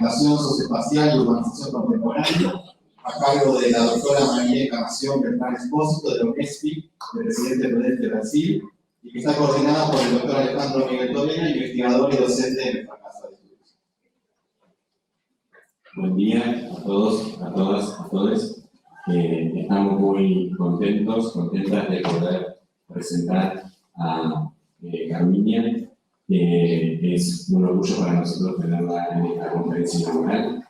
fragmentación socioespacial y urbanización contemporánea, a cargo de la doctora María Encarnación Beltrán Espósito de la UNESPI, del presidente Prudente Brasil, y que está coordinada por el doctor Alejandro Miguel Torena, investigador y docente de nuestra casa de estudios. Buen día a todos, a todas, a todos. Estamos muy contentas de poder presentar a Carminia. Es un orgullo para nosotros tenerla en esta conferencia inaugural.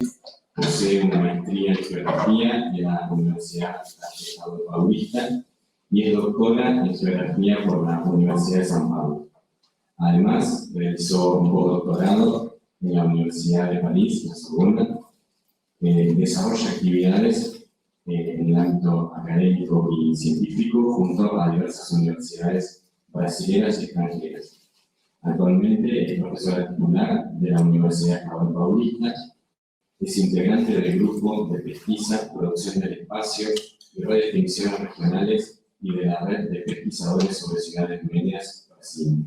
Posee una maestría en geografía de la Universidad Paulista y es doctora en geografía por la Universidad de San Pablo. Además, realizó un postdoctorado en la Universidad de París, la Sorbona. Desarrolla actividades en el ámbito académico y científico junto a diversas universidades brasileñas y extranjeras. Actualmente es profesora titular de la Universidad Paulista. Es integrante del grupo de pesquisa, producción del espacio y redefiniciones regionales y de la red de pesquisadores sobre ciudades medias Brasil.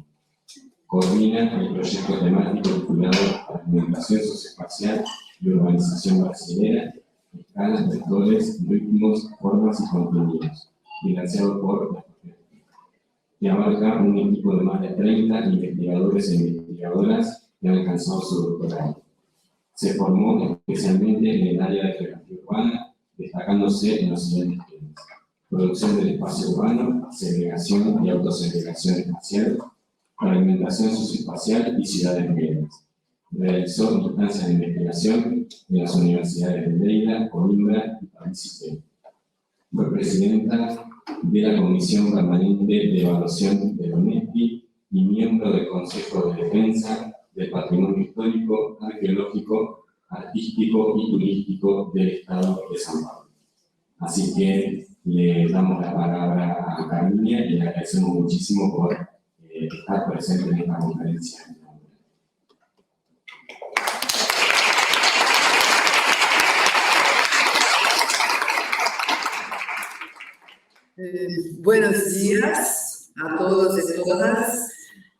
Coordina el proyecto temático titulado Fragmentación socioespacial y urbanización brasilera, escalas, vectores, ritmos, formas y contenidos, financiado por la que abarca un equipo de más de 30 investigadores e investigadoras que han alcanzado su doctorado. Se formó especialmente en el área de geografía urbana, destacándose en los siguientes temas: producción del espacio urbano, segregación y autosegregación espacial, fragmentación socioespacial y ciudades medias. Realizó instancias de investigación en las universidades de Lleida, Coimbra y París. Fue presidenta de la Comisión Permanente de Evaluación de la UNESPI y miembro del Consejo de Defensa del Patrimonio Histórico, Arqueológico, Artístico y Turístico del Estado de San Pablo. Así que le damos la palabra a Carminia y le agradecemos muchísimo por estar presente en esta conferencia. Buenos días a todos y todas,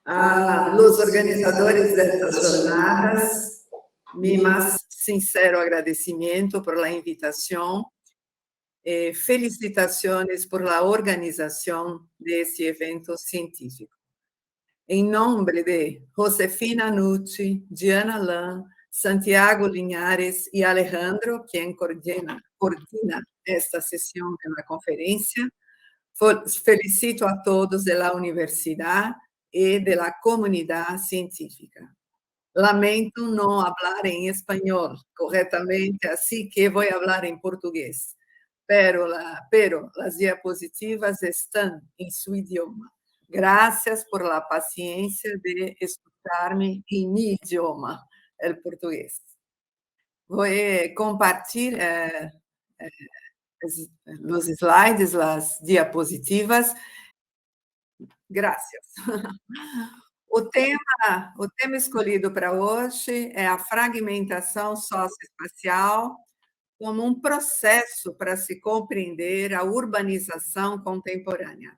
a los organizadores de estas jornadas. Mi más sincero agradecimiento por la invitación. Felicitaciones por la organización de este evento científico. En nombre de Josefina Nucci, Diana Lan, Santiago Linhares y Alejandro, quien coordina esta sesión de la conferencia, felicito a todos de la universidad y de la comunidad científica. Lamento no hablar en español correctamente, así que voy a hablar en portugués. Pero las diapositivas están en su idioma. Gracias por la paciencia de escucharme en mi idioma, el portugués. Voy a compartir los slides, las diapositivas. Gracias. O tema escolhido para hoje é a fragmentação socioespacial como um processo para se compreender a urbanização contemporânea.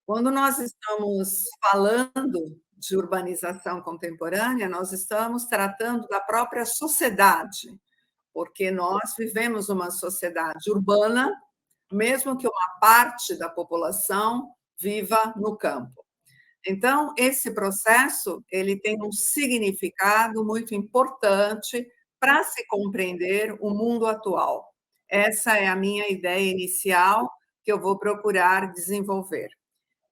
Quando nós estamos falando de urbanização contemporânea, nós estamos tratando da própria sociedade, porque nós vivemos uma sociedade urbana, mesmo que uma parte da população viva no campo. Então, esse processo ele tem um significado muito importante para se compreender o mundo atual. Essa é a minha ideia inicial que eu vou procurar desenvolver.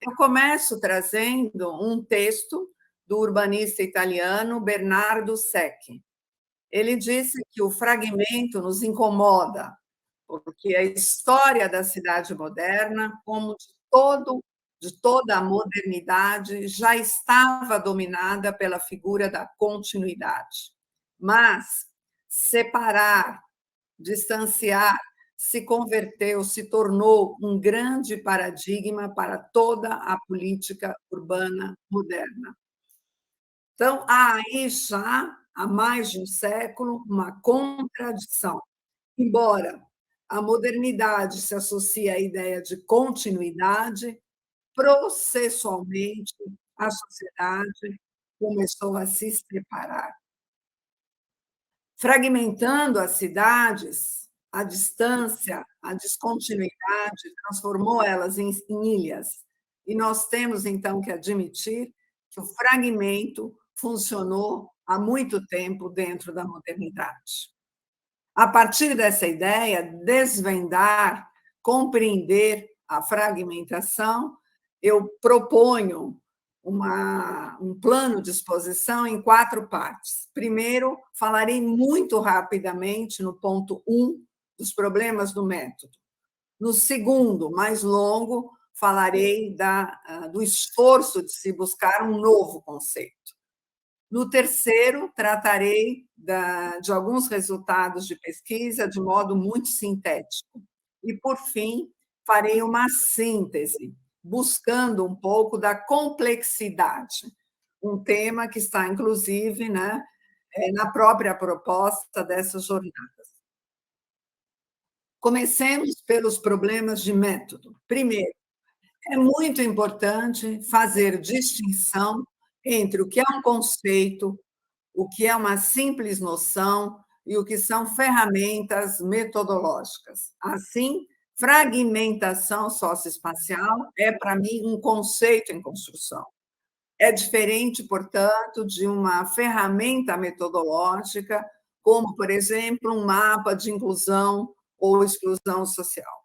Eu começo trazendo um texto do urbanista italiano Bernardo Secchi. Ele disse que o fragmento nos incomoda, porque a história da cidade moderna, como de toda a modernidade, já estava dominada pela figura da continuidade. Mas separar, distanciar, se converteu, se tornou um grande paradigma para toda a política urbana moderna. Então, há aí já, há mais de um século, uma contradição. Embora a modernidade se associe à ideia de continuidade, processualmente a sociedade começou a se separar. Fragmentando as cidades, a distância, a descontinuidade transformou elas em ilhas. E nós temos, então, que admitir que o fragmento funcionou há muito tempo dentro da modernidade. A partir dessa ideia, desvendar, compreender a fragmentação, eu proponho um plano de exposição em 4 partes. Primeiro, falarei muito rapidamente no ponto 1 dos problemas do método. No segundo, mais longo, falarei do esforço de se buscar um novo conceito. No terceiro, tratarei de alguns resultados de pesquisa de modo muito sintético. E, por fim, farei uma síntese, buscando um pouco da complexidade, um tema que está, inclusive, na própria proposta dessas jornadas. Comecemos pelos problemas de método. Primeiro, é muito importante fazer distinção entre o que é um conceito, o que é uma simples noção e o que são ferramentas metodológicas. Assim, fragmentação socioespacial é, para mim, um conceito em construção. É diferente, portanto, de uma ferramenta metodológica, como, por exemplo, um mapa de inclusão ou exclusão social.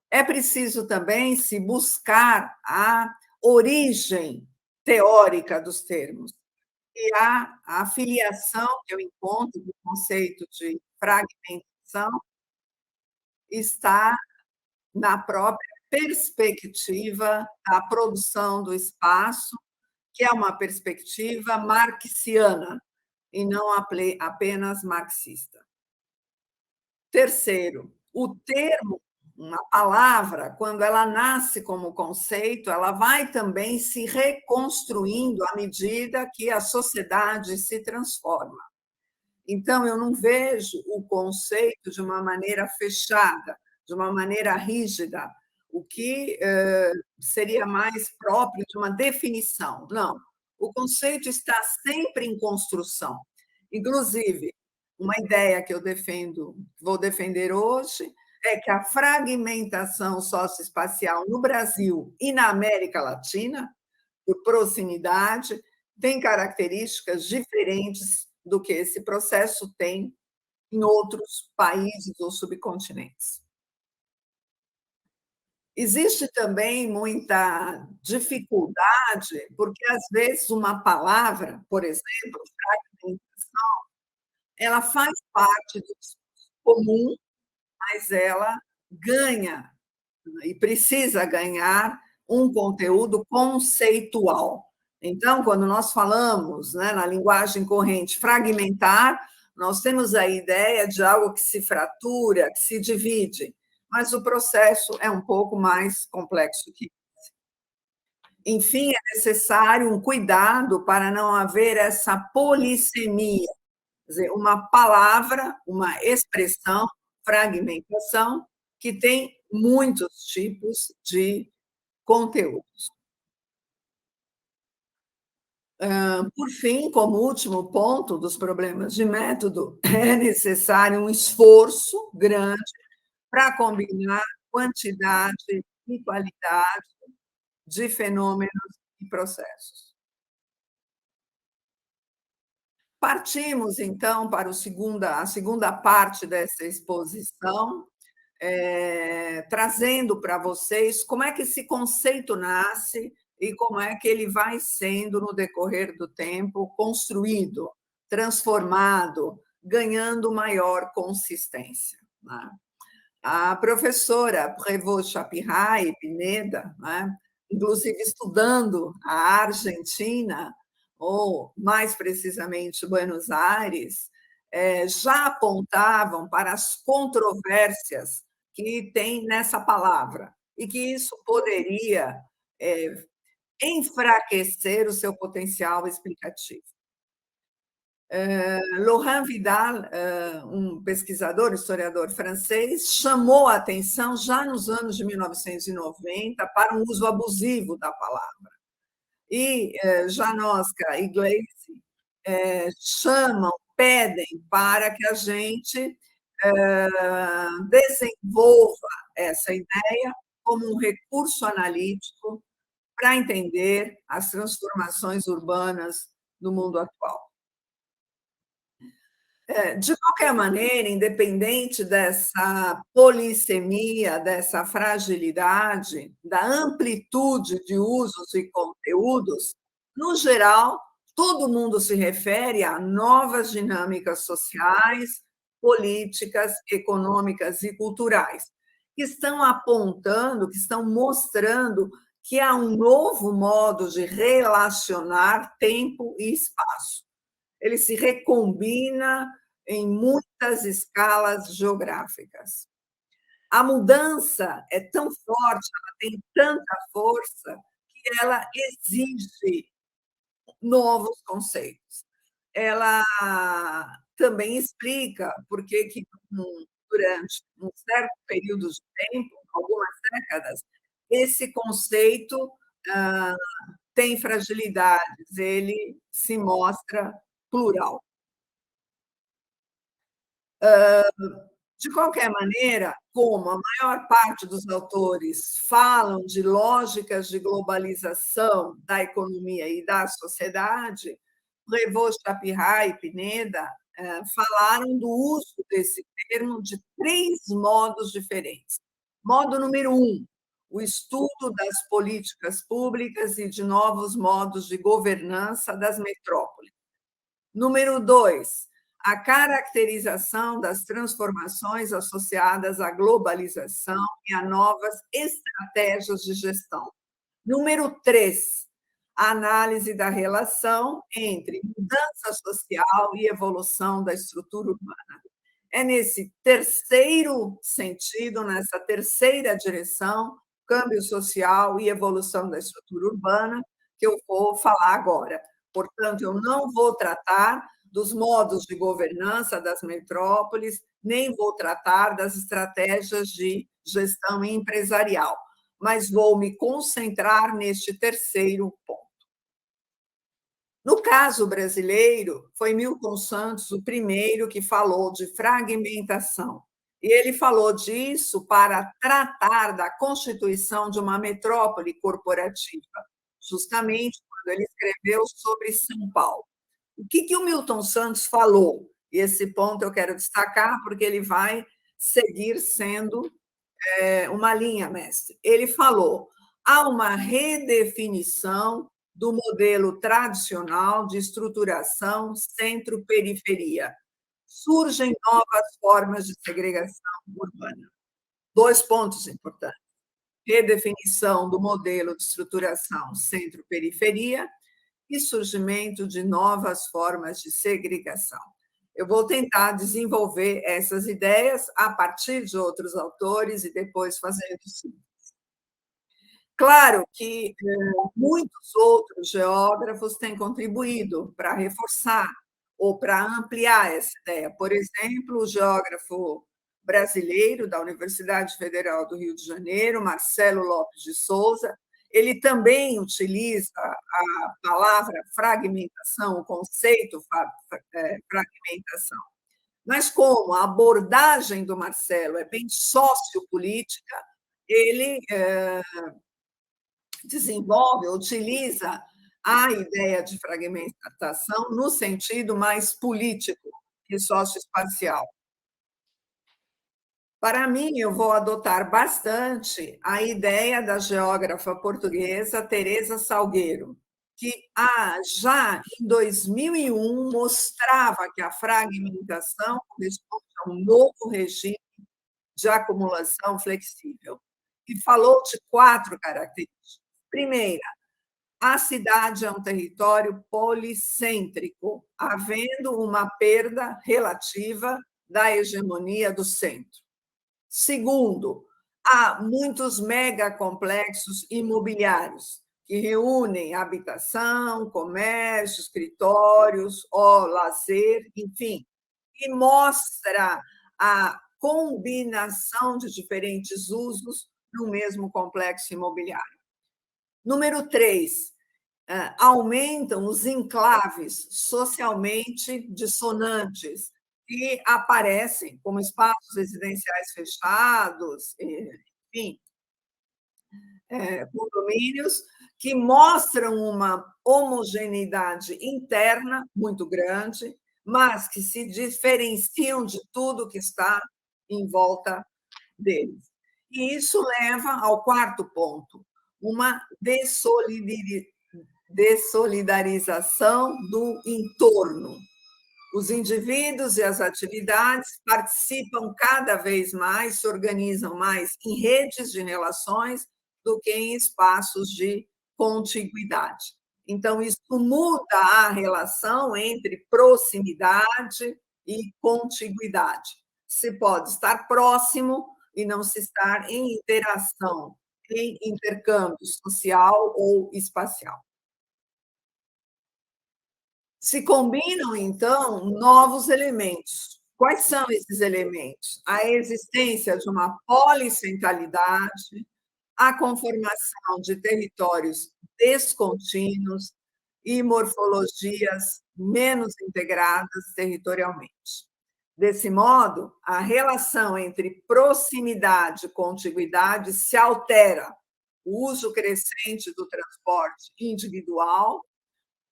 É preciso também se buscar a origem teórica dos termos. E a filiação que eu encontro do conceito de fragmentação está na própria perspectiva da produção do espaço, que é uma perspectiva marxiana e não apenas marxista. Terceiro, o termo, uma palavra, quando ela nasce como conceito, ela vai também se reconstruindo à medida que a sociedade se transforma. Então, eu não vejo o conceito de uma maneira fechada, de uma maneira rígida, o que seria mais próprio de uma definição. Não, o conceito está sempre em construção. Inclusive, uma ideia que eu vou defender hoje, é que a fragmentação socioespacial no Brasil e na América Latina, por proximidade, tem características diferentes do que esse processo tem em outros países ou subcontinentes. Existe também muita dificuldade, porque, às vezes, uma palavra, por exemplo, fragmentação, ela faz parte do discurso comum, mas ela ganha e precisa ganhar um conteúdo conceitual. Então, quando nós falamos, na linguagem corrente, fragmentar, nós temos a ideia de algo que se fratura, que se divide, mas o processo é um pouco mais complexo que isso. Enfim, é necessário um cuidado para não haver essa polissemia, quer dizer, uma palavra, uma expressão, fragmentação, que tem muitos tipos de conteúdos. Por fim, como último ponto dos problemas de método, é necessário um esforço grande para combinar quantidade e qualidade de fenômenos e processos. Partimos, então, para a segunda parte dessa exposição, trazendo para vocês como é que esse conceito nasce e como é que ele vai sendo, no decorrer do tempo, construído, transformado, ganhando maior consistência. A professora Prévost Chapiray Pineda, inclusive estudando a Argentina, ou, mais precisamente, Buenos Aires, já apontavam para as controvérsias que tem nessa palavra, e que isso poderia enfraquecer o seu potencial explicativo. Laurent Vidal, um pesquisador, historiador francês, chamou a atenção já nos anos de 1990 para um uso abusivo da palavra. E Janoska e Gleisi chamam pedem para que a gente desenvolva essa ideia como um recurso analítico para entender as transformações urbanas no mundo atual. De qualquer maneira, independente dessa polissemia, dessa fragilidade, da amplitude de usos e conteúdos, no geral, todo mundo se refere a novas dinâmicas sociais, políticas, econômicas e culturais, que estão apontando, que estão mostrando que há um novo modo de relacionar tempo e espaço. Ele se recombina em muitas escalas geográficas. A mudança é tão forte, ela tem tanta força, que ela exige novos conceitos. Ela também explica por que durante um certo período de tempo, algumas décadas, esse conceito tem fragilidades, ele se mostra plural. De qualquer maneira, como a maior parte dos autores falam de lógicas de globalização da economia e da sociedade, Revaux, Chapirat e Pineda falaram do uso desse termo de 3 modos diferentes. Modo número 1, o estudo das políticas públicas e de novos modos de governança das metrópoles. Número 2, a caracterização das transformações associadas à globalização e a novas estratégias de gestão. Número 3, a análise da relação entre mudança social e evolução da estrutura urbana. É nesse terceiro sentido, nessa terceira direção, câmbio social e evolução da estrutura urbana, que eu vou falar agora. Portanto, eu não vou tratar dos modos de governança das metrópoles, nem vou tratar das estratégias de gestão empresarial, mas vou me concentrar neste terceiro ponto. No caso brasileiro, foi Milton Santos o primeiro que falou de fragmentação. E ele falou disso para tratar da constituição de uma metrópole corporativa, justamente quando ele escreveu sobre São Paulo. O que o Milton Santos falou? E esse ponto eu quero destacar, porque ele vai seguir sendo uma linha mestre. Ele falou: há uma redefinição do modelo tradicional de estruturação centro-periferia. Surgem novas formas de segregação urbana. 2 pontos importantes: redefinição do modelo de estruturação centro-periferia e surgimento de novas formas de segregação. Eu vou tentar desenvolver essas ideias a partir de outros autores e depois fazendo síntese. Claro que muitos outros geógrafos têm contribuído para reforçar ou para ampliar essa ideia. Por exemplo, o geógrafo brasileiro da Universidade Federal do Rio de Janeiro, Marcelo Lopes de Souza, ele também utiliza a palavra fragmentação, o conceito fragmentação. Mas como a abordagem do Marcelo é bem sociopolítica, ele desenvolve, utiliza a ideia de fragmentação no sentido mais político e socioespacial. Para mim, eu vou adotar bastante a ideia da geógrafa portuguesa Teresa Salgueiro, que já em 2001 mostrava que a fragmentação corresponde a um novo regime de acumulação flexível, e falou de 4 características. Primeira, a cidade é um território policêntrico, havendo uma perda relativa da hegemonia do centro. Segundo, há muitos megacomplexos imobiliários que reúnem habitação, comércio, escritórios, lazer, enfim, e mostra a combinação de diferentes usos no mesmo complexo imobiliário. Número 3, aumentam os enclaves socialmente dissonantes que aparecem como espaços residenciais fechados, enfim, condomínios que mostram uma homogeneidade interna muito grande, mas que se diferenciam de tudo que está em volta deles. E isso leva ao quarto ponto, uma dessolidarização do entorno. Os indivíduos e as atividades participam cada vez mais, se organizam mais em redes de relações do que em espaços de contiguidade. Então, isso muda a relação entre proximidade e contiguidade. Se pode estar próximo e não se estar em interação, em intercâmbio social ou espacial. Se combinam, então, novos elementos. Quais são esses elementos? A existência de uma polissentralidade, a conformação de territórios descontínuos e morfologias menos integradas territorialmente. Desse modo, a relação entre proximidade e contiguidade se altera. O uso crescente do transporte individual,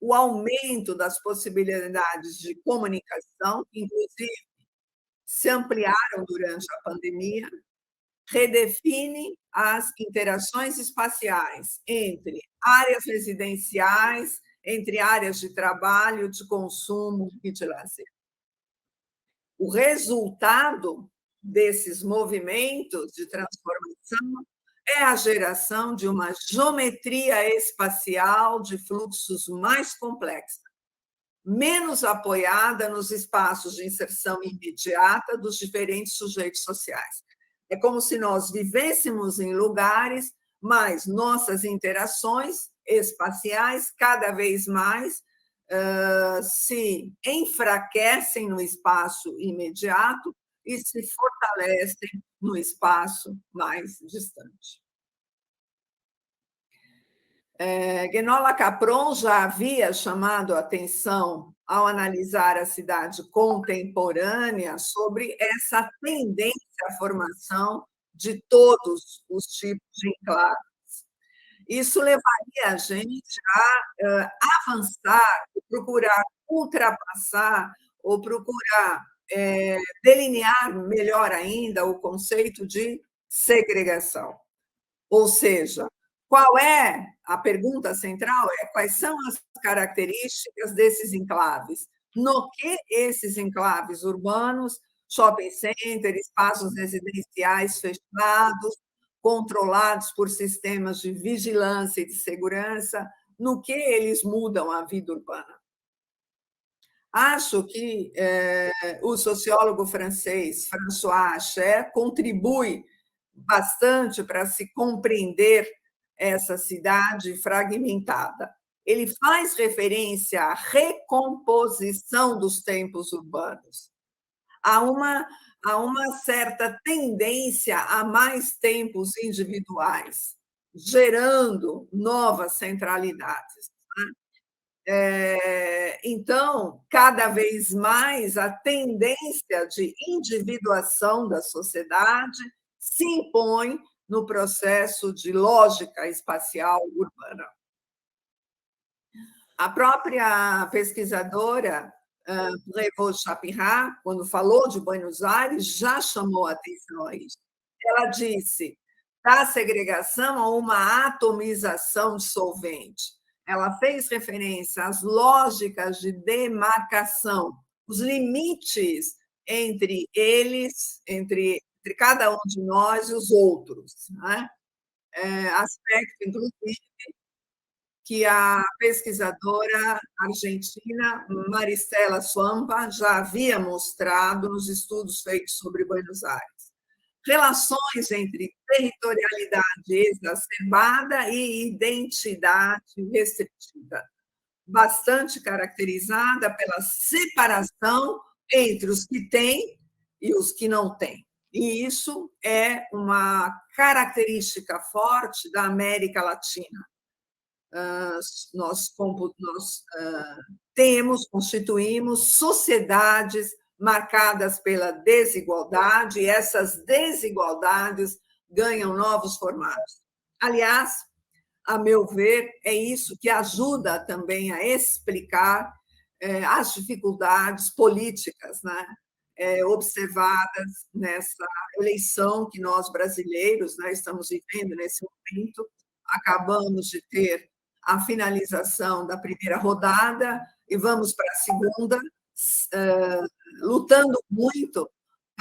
o aumento das possibilidades de comunicação, que inclusive se ampliaram durante a pandemia, redefine as interações espaciais entre áreas residenciais, entre áreas de trabalho, de consumo e de lazer. O resultado desses movimentos de transformação é a geração de uma geometria espacial de fluxos mais complexa, menos apoiada nos espaços de inserção imediata dos diferentes sujeitos sociais. É como se nós vivêssemos em lugares, mas nossas interações espaciais cada vez mais se enfraquecem no espaço imediato e se fortalecem no espaço mais distante. Guenola Capron já havia chamado a atenção ao analisar a cidade contemporânea sobre essa tendência à formação de todos os tipos de enclaves. Isso levaria a gente a avançar, procurar ultrapassar ou procurar delinear melhor ainda o conceito de segregação. Ou seja, qual é a pergunta central? Quais são as características desses enclaves? No que esses enclaves urbanos, shopping center, espaços residenciais fechados, controlados por sistemas de vigilância e de segurança, no que eles mudam a vida urbana? Acho que o sociólogo francês François Acher contribui bastante para se compreender essa cidade fragmentada. Ele faz referência à recomposição dos tempos urbanos, a uma certa tendência a mais tempos individuais, gerando novas centralidades. Então, cada vez mais, a tendência de individuação da sociedade se impõe no processo de lógica espacial urbana. A própria pesquisadora Prévost Chapirat, quando falou de Buenos Aires, já chamou a atenção a isso. Ela disse da segregação a uma atomização dissolvente. Ela fez referência às lógicas de demarcação, os limites entre eles, entre cada um de nós e os outros. Né? Aspecto, inclusive, que a pesquisadora argentina Maristela Suampa já havia mostrado nos estudos feitos sobre Buenos Aires. Relações entre territorialidade exacerbada e identidade restritiva, bastante caracterizada pela separação entre os que têm e os que não têm. E isso é uma característica forte da América Latina. constituímos sociedades marcadas pela desigualdade, e essas desigualdades ganham novos formatos. Aliás, a meu ver, é isso que ajuda também a explicar as dificuldades políticas, né, observadas nessa eleição que nós brasileiros, né, estamos vivendo nesse momento. Acabamos de ter a finalização da primeira rodada e vamos para a segunda, lutando muito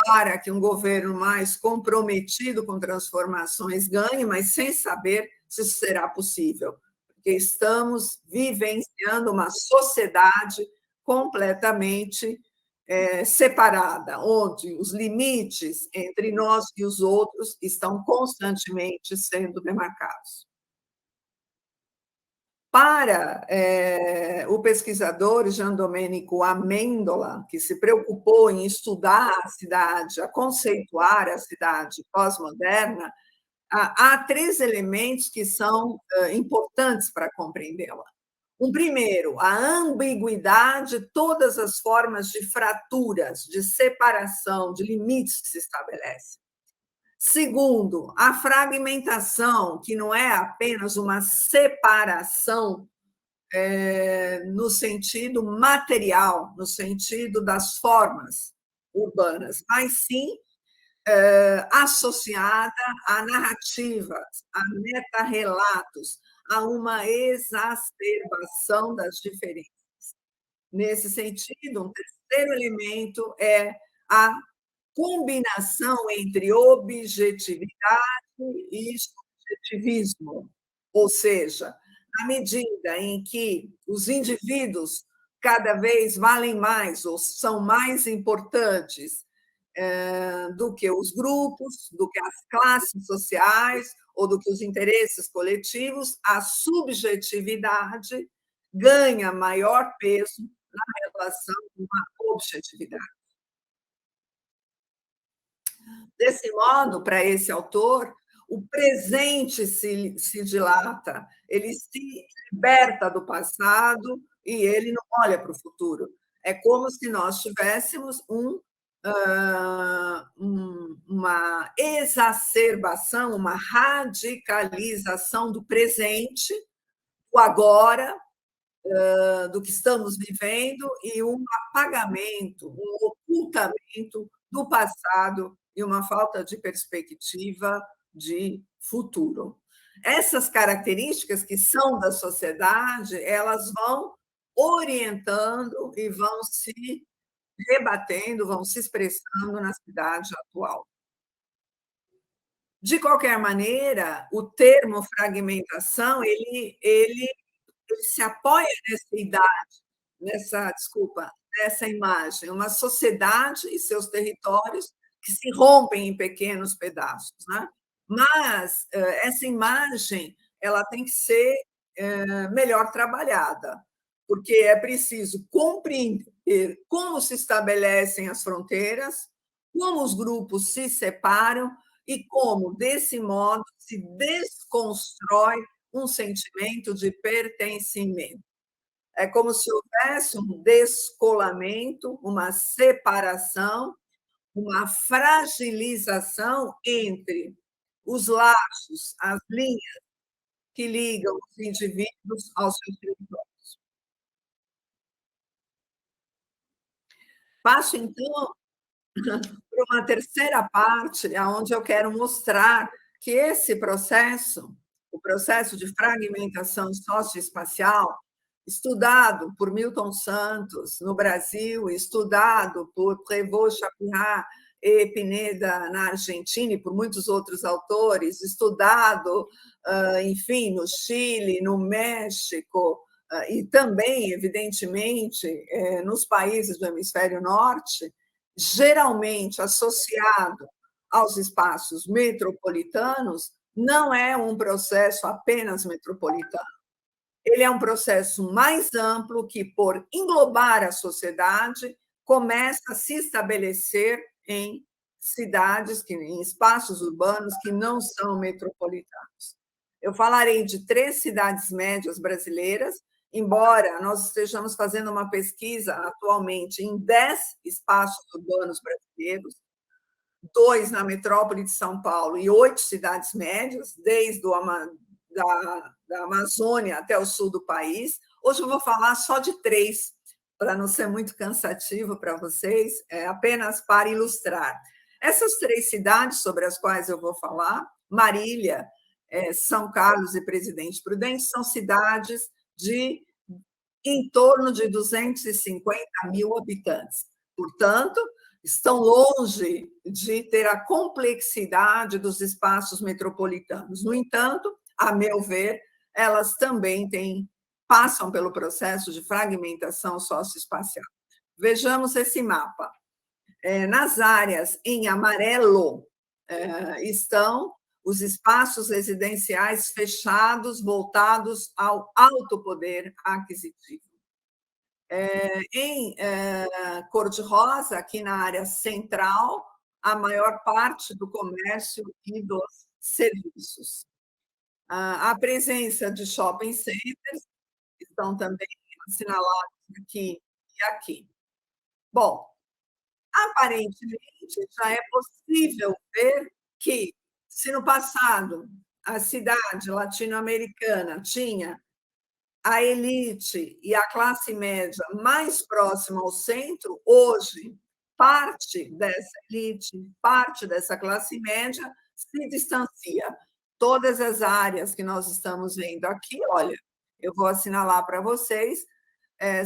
para que um governo mais comprometido com transformações ganhe, mas sem saber se isso será possível, porque estamos vivenciando uma sociedade completamente separada, onde os limites entre nós e os outros estão constantemente sendo demarcados. Para o pesquisador Jean Domenico Amendola, que se preocupou em estudar a cidade, a conceituar a cidade pós-moderna, há 3 elementos que são importantes para compreendê-la. Um primeiro, a ambiguidade, todas as formas de fraturas, de separação, de limites que se estabelecem. Segundo, a fragmentação, que não é apenas uma separação no sentido material, no sentido das formas urbanas, mas sim associada a narrativas, a meta-relatos, a uma exacerbação das diferenças. Nesse sentido, um terceiro elemento é a combinação entre objetividade e subjetivismo, ou seja, à medida em que os indivíduos cada vez valem mais ou são mais importantes do que os grupos, do que as classes sociais ou do que os interesses coletivos, a subjetividade ganha maior peso na relação com a objetividade. Desse modo, para esse autor, o presente se dilata, ele se liberta do passado e ele não olha para o futuro. É como se nós tivéssemos uma exacerbação, uma radicalização do presente, do agora, do que estamos vivendo, e um apagamento, um ocultamento do passado e uma falta de perspectiva de futuro. Essas características que são da sociedade, elas vão orientando e vão se rebatendo, vão se expressando na cidade atual. De qualquer maneira, o termo fragmentação, ele se apoia nessa imagem, uma sociedade e seus territórios que se rompem em pequenos pedaços, né? Mas essa imagem ela tem que ser melhor trabalhada, porque é preciso compreender como se estabelecem as fronteiras, como os grupos se separam e como, desse modo, se desconstrói um sentimento de pertencimento. É como se houvesse um descolamento, uma separação, uma fragilização entre os laços, as linhas que ligam os indivíduos aos seus territórios. Passo, então, para uma terceira parte, onde eu quero mostrar que esse processo, o processo de fragmentação socioespacial, estudado por Milton Santos no Brasil, estudado por Prévost, Chapurat e Pineda na Argentina e por muitos outros autores, estudado, enfim, no Chile, no México e também, evidentemente, nos países do hemisfério norte, geralmente associado aos espaços metropolitanos, não é um processo apenas metropolitano. Ele é um processo mais amplo que, por englobar a sociedade, começa a se estabelecer em cidades, em espaços urbanos que não são metropolitanos. Eu falarei de 3 cidades médias brasileiras, embora nós estejamos fazendo uma pesquisa atualmente em 10 espaços urbanos brasileiros, 2 na metrópole de São Paulo e 8 cidades médias, desde da Amazônia até o sul do país. Hoje eu vou falar só de 3, para não ser muito cansativo para vocês, apenas para ilustrar. Essas 3 cidades sobre as quais eu vou falar, Marília, São Carlos e Presidente Prudente, são cidades de em torno de 250 mil habitantes. Portanto, estão longe de ter a complexidade dos espaços metropolitanos. No entanto, a meu ver, elas também passam pelo processo de fragmentação socioespacial. Vejamos esse mapa. Nas áreas em amarelo estão os espaços residenciais fechados, voltados ao alto poder aquisitivo. Em cor-de-rosa, aqui na área central, a maior parte do comércio e dos serviços. A presença de shopping centers estão também assinalados aqui e aqui. Bom, aparentemente, já é possível ver que, se no passado a cidade latino-americana tinha a elite e a classe média mais próxima ao centro, hoje, parte dessa elite, parte dessa classe média se distancia. Todas as áreas que nós estamos vendo aqui, olha, eu vou assinalar para vocês,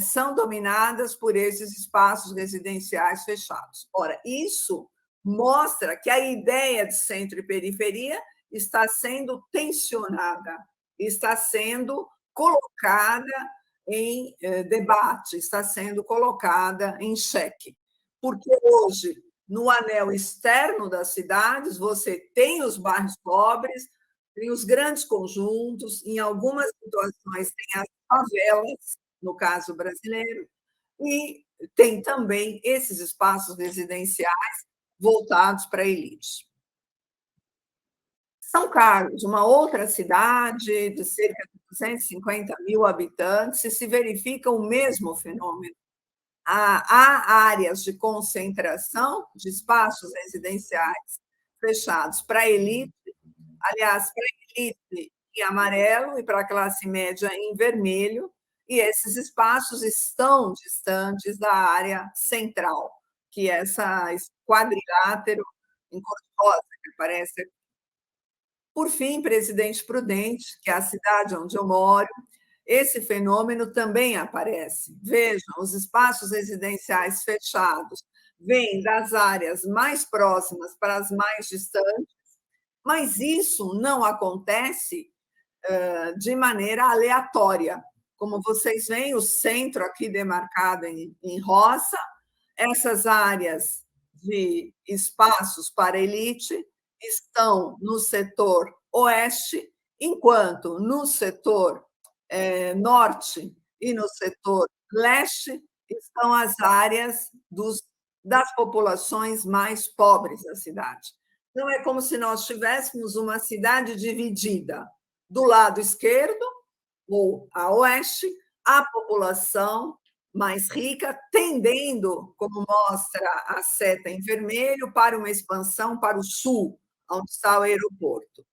são dominadas por esses espaços residenciais fechados. Ora, isso mostra que a ideia de centro e periferia está sendo tensionada, está sendo colocada em debate, está sendo colocada em xeque. Porque hoje, no anel externo das cidades, você tem os bairros pobres, tem os grandes conjuntos, em algumas situações tem as favelas, no caso brasileiro, e tem também esses espaços residenciais voltados para a elite. São Carlos, uma outra cidade de cerca de 250 mil habitantes, se verifica o mesmo fenômeno. Há áreas de concentração de espaços residenciais fechados para a elite, aliás, para a elite em amarelo e para a classe média em vermelho, e esses espaços estão distantes da área central, que é esse quadrilátero em cor rosa que aparece aqui. Por fim, Presidente Prudente, que é a cidade onde eu moro, esse fenômeno também aparece. Vejam, os espaços residenciais fechados vêm das áreas mais próximas para as mais distantes, mas isso não acontece de maneira aleatória. Como vocês veem, o centro aqui demarcado em rosa, essas áreas de espaços para elite estão no setor oeste, enquanto no setor norte e no setor leste estão as áreas das populações mais pobres da cidade. Então, é como se nós tivéssemos uma cidade dividida. Do lado esquerdo, ou a oeste, a população mais rica, tendendo, como mostra a seta em vermelho, para uma expansão para o sul, onde está o aeroporto.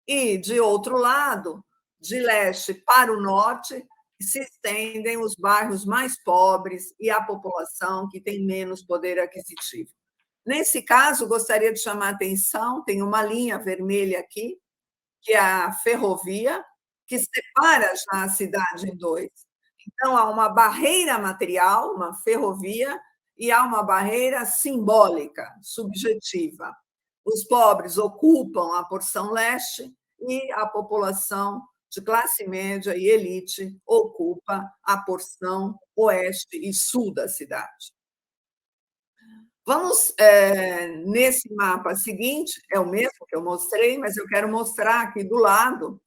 E, de outro lado, de leste para o norte, se estendem os bairros mais pobres e a população que tem menos poder aquisitivo. Nesse caso, gostaria de chamar a atenção, tem uma linha vermelha aqui, que é a ferrovia, que separa já a cidade em 2. Então, há uma barreira material, uma ferrovia, e há uma barreira simbólica, subjetiva. Os pobres ocupam a porção leste e a população de classe média e elite ocupa a porção oeste e sul da cidade. Vamos, nesse mapa seguinte, é o mesmo que eu mostrei, mas eu quero mostrar aqui do lado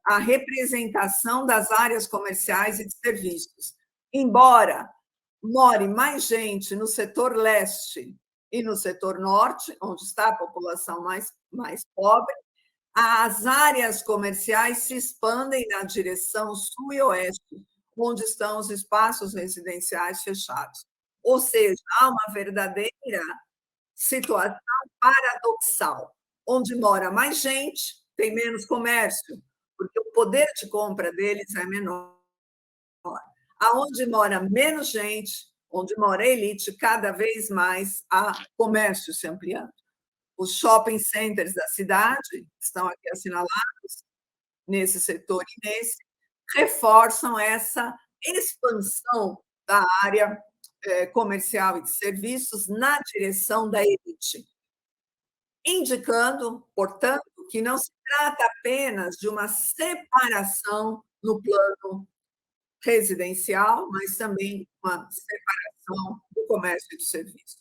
a representação das áreas comerciais e de serviços. Embora more mais gente no setor leste e no setor norte, onde está a população mais pobre, as áreas comerciais se expandem na direção sul e oeste, onde estão os espaços residenciais fechados. Ou seja, há uma verdadeira situação paradoxal, onde mora mais gente, tem menos comércio, porque o poder de compra deles é menor. Aonde mora menos gente, onde mora a elite, cada vez mais há comércio se ampliando. Os shopping centers da cidade, estão aqui assinalados, nesse setor e nesse, reforçam essa expansão da área comercial e de serviços na direção da elite, indicando, portanto, que não se trata apenas de uma separação no plano residencial, mas também uma separação do comércio e do serviço.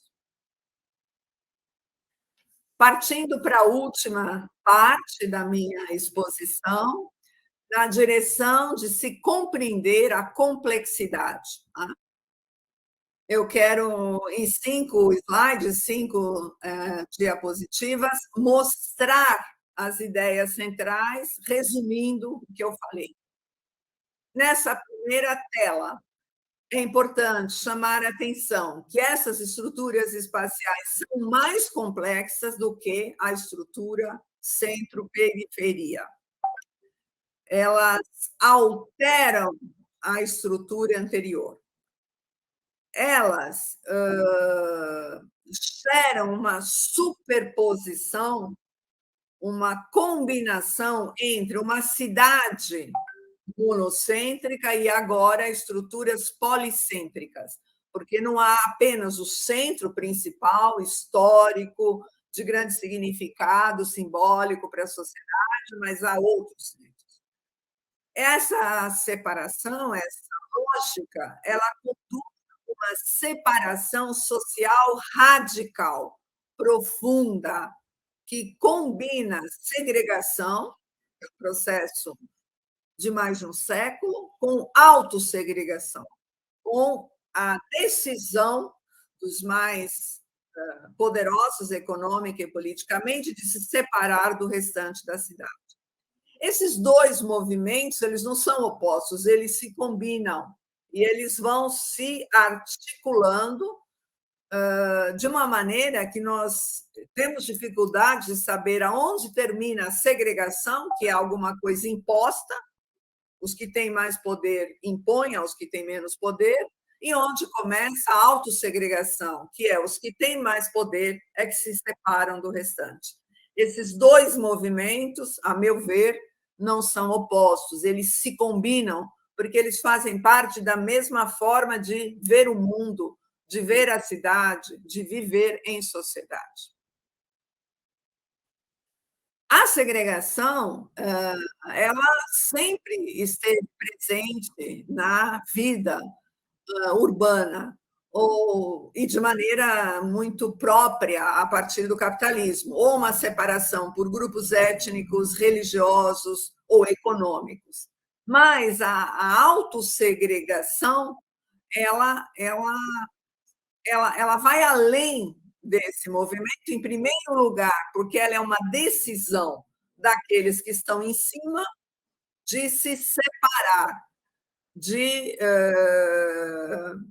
Partindo para a última parte da minha exposição, na direção de se compreender a complexidade. Eu quero, em 5 slides, 5 diapositivas, mostrar as ideias centrais, resumindo o que eu falei. Nessa primeira tela, é importante chamar a atenção que essas estruturas espaciais são mais complexas do que a estrutura centro-periferia. Elas alteram a estrutura anterior. Elas geram uma superposição, uma combinação entre uma cidade monocêntrica e agora estruturas policêntricas, porque não há apenas o centro principal, histórico, de grande significado simbólico para a sociedade, mas há outros centros. Essa separação, essa lógica, ela conduz a uma separação social radical, profunda, que combina segregação, é um processo de mais de um século, com autossegregação, com a decisão dos mais poderosos econômica e politicamente de se separar do restante da cidade. Esses dois movimentos, eles não são opostos, eles se combinam e eles vão se articulando de uma maneira que nós temos dificuldade de saber aonde termina a segregação, que é alguma coisa imposta, os que têm mais poder impõem aos que têm menos poder, e onde começa a autossegregação, que é os que têm mais poder é que se separam do restante. Esses dois movimentos, a meu ver, não são opostos, eles se combinam, porque eles fazem parte da mesma forma de ver o mundo, de ver a cidade, de viver em sociedade. A segregação, ela sempre esteve presente na vida urbana, e de maneira muito própria a partir do capitalismo, ou uma separação por grupos étnicos, religiosos ou econômicos. Mas a autossegregação, ela vai além desse movimento, em primeiro lugar, porque ela é uma decisão daqueles que estão em cima de se separar, de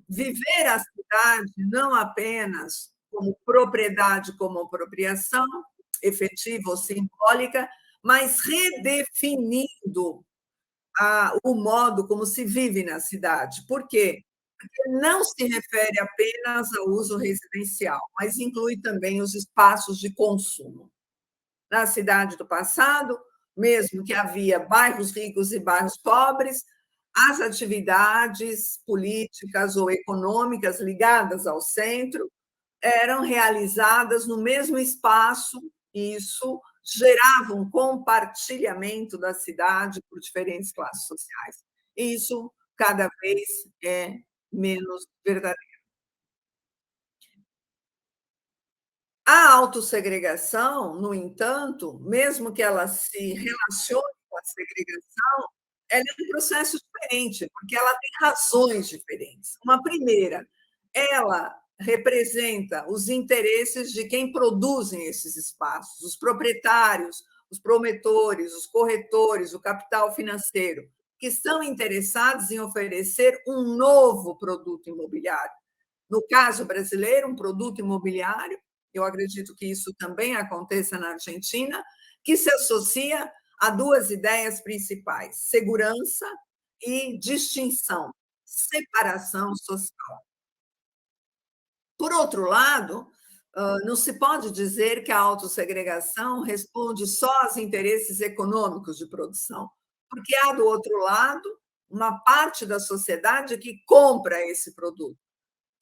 viver a cidade não apenas como propriedade, como apropriação efetiva ou simbólica, mas redefinindo o modo como se vive na cidade. Por quê? Porque não se refere apenas ao uso residencial, mas inclui também os espaços de consumo. Na cidade do passado, mesmo que havia bairros ricos e bairros pobres, as atividades políticas ou econômicas ligadas ao centro eram realizadas no mesmo espaço, e isso gerava um compartilhamento da cidade por diferentes classes sociais. E isso cada vez é menos verdadeiro. A autossegregação, no entanto, mesmo que ela se relacione com a segregação, ela é um processo diferente, porque ela tem razões diferentes. Uma primeira, ela representa os interesses de quem produzem esses espaços, os proprietários, os promotores, os corretores, o capital financeiro, que estão interessados em oferecer um novo produto imobiliário. No caso brasileiro, um produto imobiliário, eu acredito que isso também aconteça na Argentina, que se associa a duas ideias principais: segurança e distinção, separação social. Por outro lado, não se pode dizer que a autossegregação responde só aos interesses econômicos de produção, porque há, do outro lado, uma parte da sociedade que compra esse produto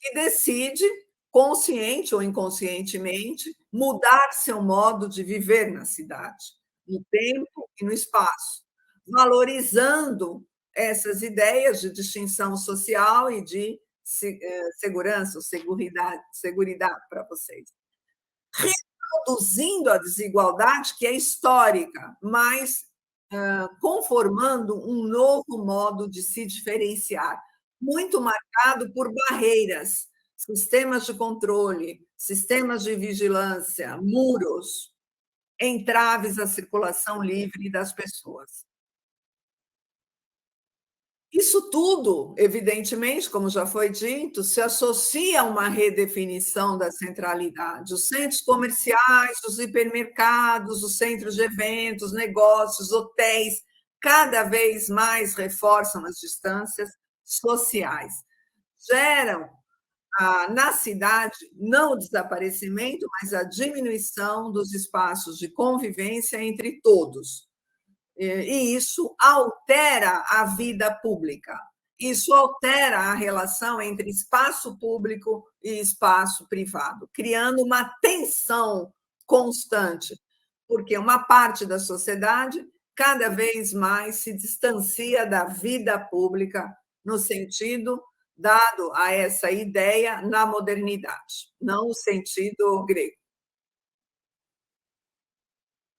e decide, consciente ou inconscientemente, mudar seu modo de viver na cidade, no tempo e no espaço, valorizando essas ideias de distinção social e de segurança ou seguridade para vocês, reproduzindo a desigualdade que é histórica, mas conformando um novo modo de se diferenciar, muito marcado por barreiras, sistemas de controle, sistemas de vigilância, muros, entraves à circulação livre das pessoas. Isso tudo, evidentemente, como já foi dito, se associa a uma redefinição da centralidade. Os centros comerciais, os hipermercados, os centros de eventos, negócios, hotéis, cada vez mais reforçam as distâncias sociais. Geram na cidade não o desaparecimento, mas a diminuição dos espaços de convivência entre todos. E isso altera a vida pública, isso altera a relação entre espaço público e espaço privado, criando uma tensão constante, porque uma parte da sociedade cada vez mais se distancia da vida pública, no sentido dado a essa ideia na modernidade, não o sentido grego.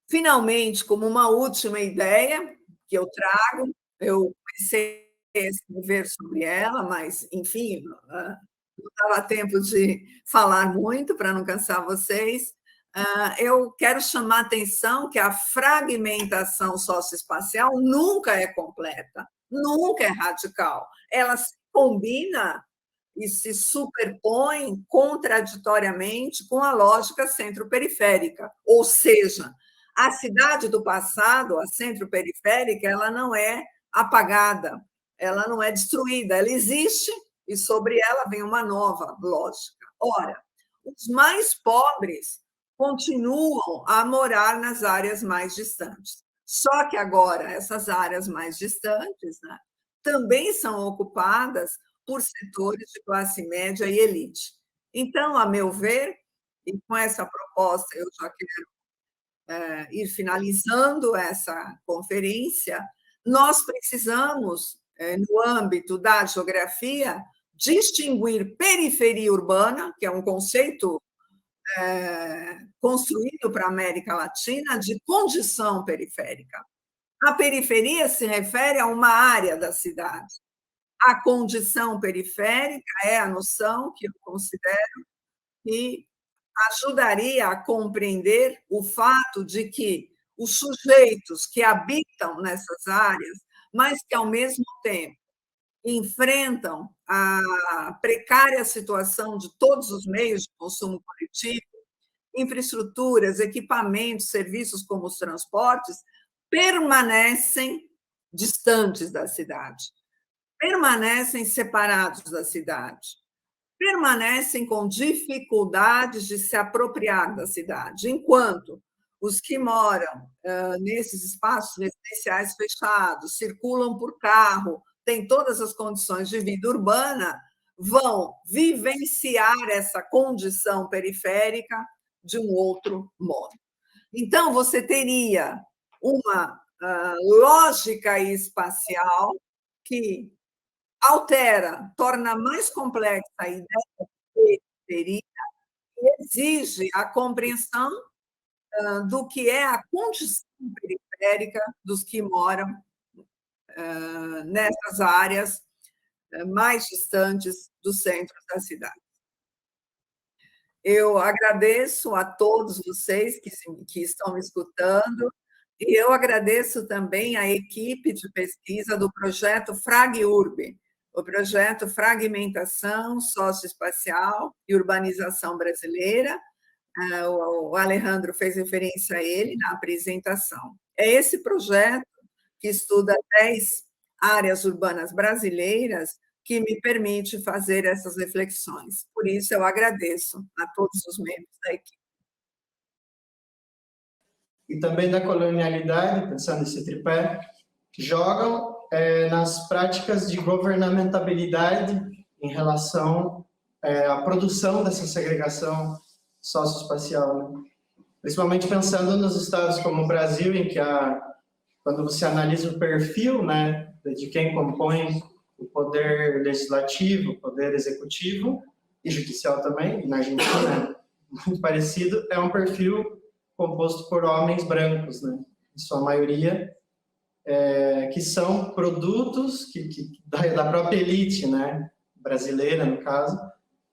Finalmente, como uma última ideia que eu trago, eu comecei a escrever sobre ela, mas, enfim, não dava tempo de falar muito para não cansar vocês. Eu quero chamar a atenção que a fragmentação socioespacial nunca é completa, nunca é radical. Ela se combina e se superpõe contraditoriamente com a lógica centro-periférica, ou seja, a cidade do passado, a centro-periférica, ela não é apagada, ela não é destruída, ela existe e sobre ela vem uma nova lógica. Ora, os mais pobres continuam a morar nas áreas mais distantes. Só que agora essas áreas mais distantes, né, também são ocupadas por setores de classe média e elite. Então, a meu ver, e com essa proposta eu já quero ir finalizando essa conferência, nós precisamos, no âmbito da geografia, distinguir periferia urbana, que é um conceito construído para a América Latina, de condição periférica. A periferia se refere a uma área da cidade. A condição periférica é a noção que eu considero que ajudaria a compreender o fato de que os sujeitos que habitam nessas áreas, mas que, ao mesmo tempo, enfrentam a precária situação de todos os meios de consumo coletivo, infraestruturas, equipamentos, serviços como os transportes, permanecem distantes da cidade, permanecem separados da cidade, permanecem com dificuldades de se apropriar da cidade, enquanto os que moram nesses espaços residenciais fechados, circulam por carro, têm todas as condições de vida urbana, vão vivenciar essa condição periférica de um outro modo. Então, você teria uma lógica espacial que altera, torna mais complexa a ideia de periferia e exige a compreensão do que é a condição periférica dos que moram nessas áreas mais distantes do centro da cidade. Eu agradeço a todos vocês que estão me escutando, E eu agradeço também a equipe de pesquisa do projeto FragURB, o projeto Fragmentação Socioespacial e Urbanização Brasileira. O Alejandro fez referência a ele na apresentação. É esse projeto que estuda 10 áreas urbanas brasileiras que me permite fazer essas reflexões. Por isso, eu agradeço a todos os membros da equipe. E também da colonialidade, pensando nesse tripé, jogam nas práticas de governamentabilidade em relação à produção dessa segregação socioespacial, né? Principalmente pensando nos estados como o Brasil, em que quando você analisa o perfil, né, de quem compõe o poder legislativo, o poder executivo e judicial também, e na Argentina muito parecido, é um perfil composto por homens brancos, né, em sua maioria, que são produtos da própria elite, né, brasileira, no caso,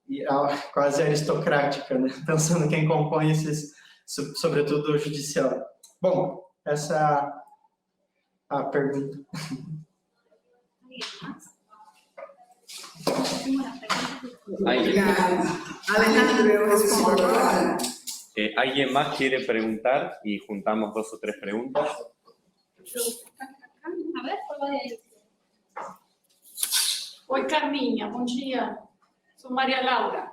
e quase aristocrática, né, pensando quem compõe esses, sobretudo o judicial. Bom, essa é a pergunta. Alejandro, eu respondo agora. ¿Alguien más quiere preguntar? Y juntamos 2 o 3 preguntas. A ver, fala aí. Oi, Carminha, bom dia. Sou Maria Laura.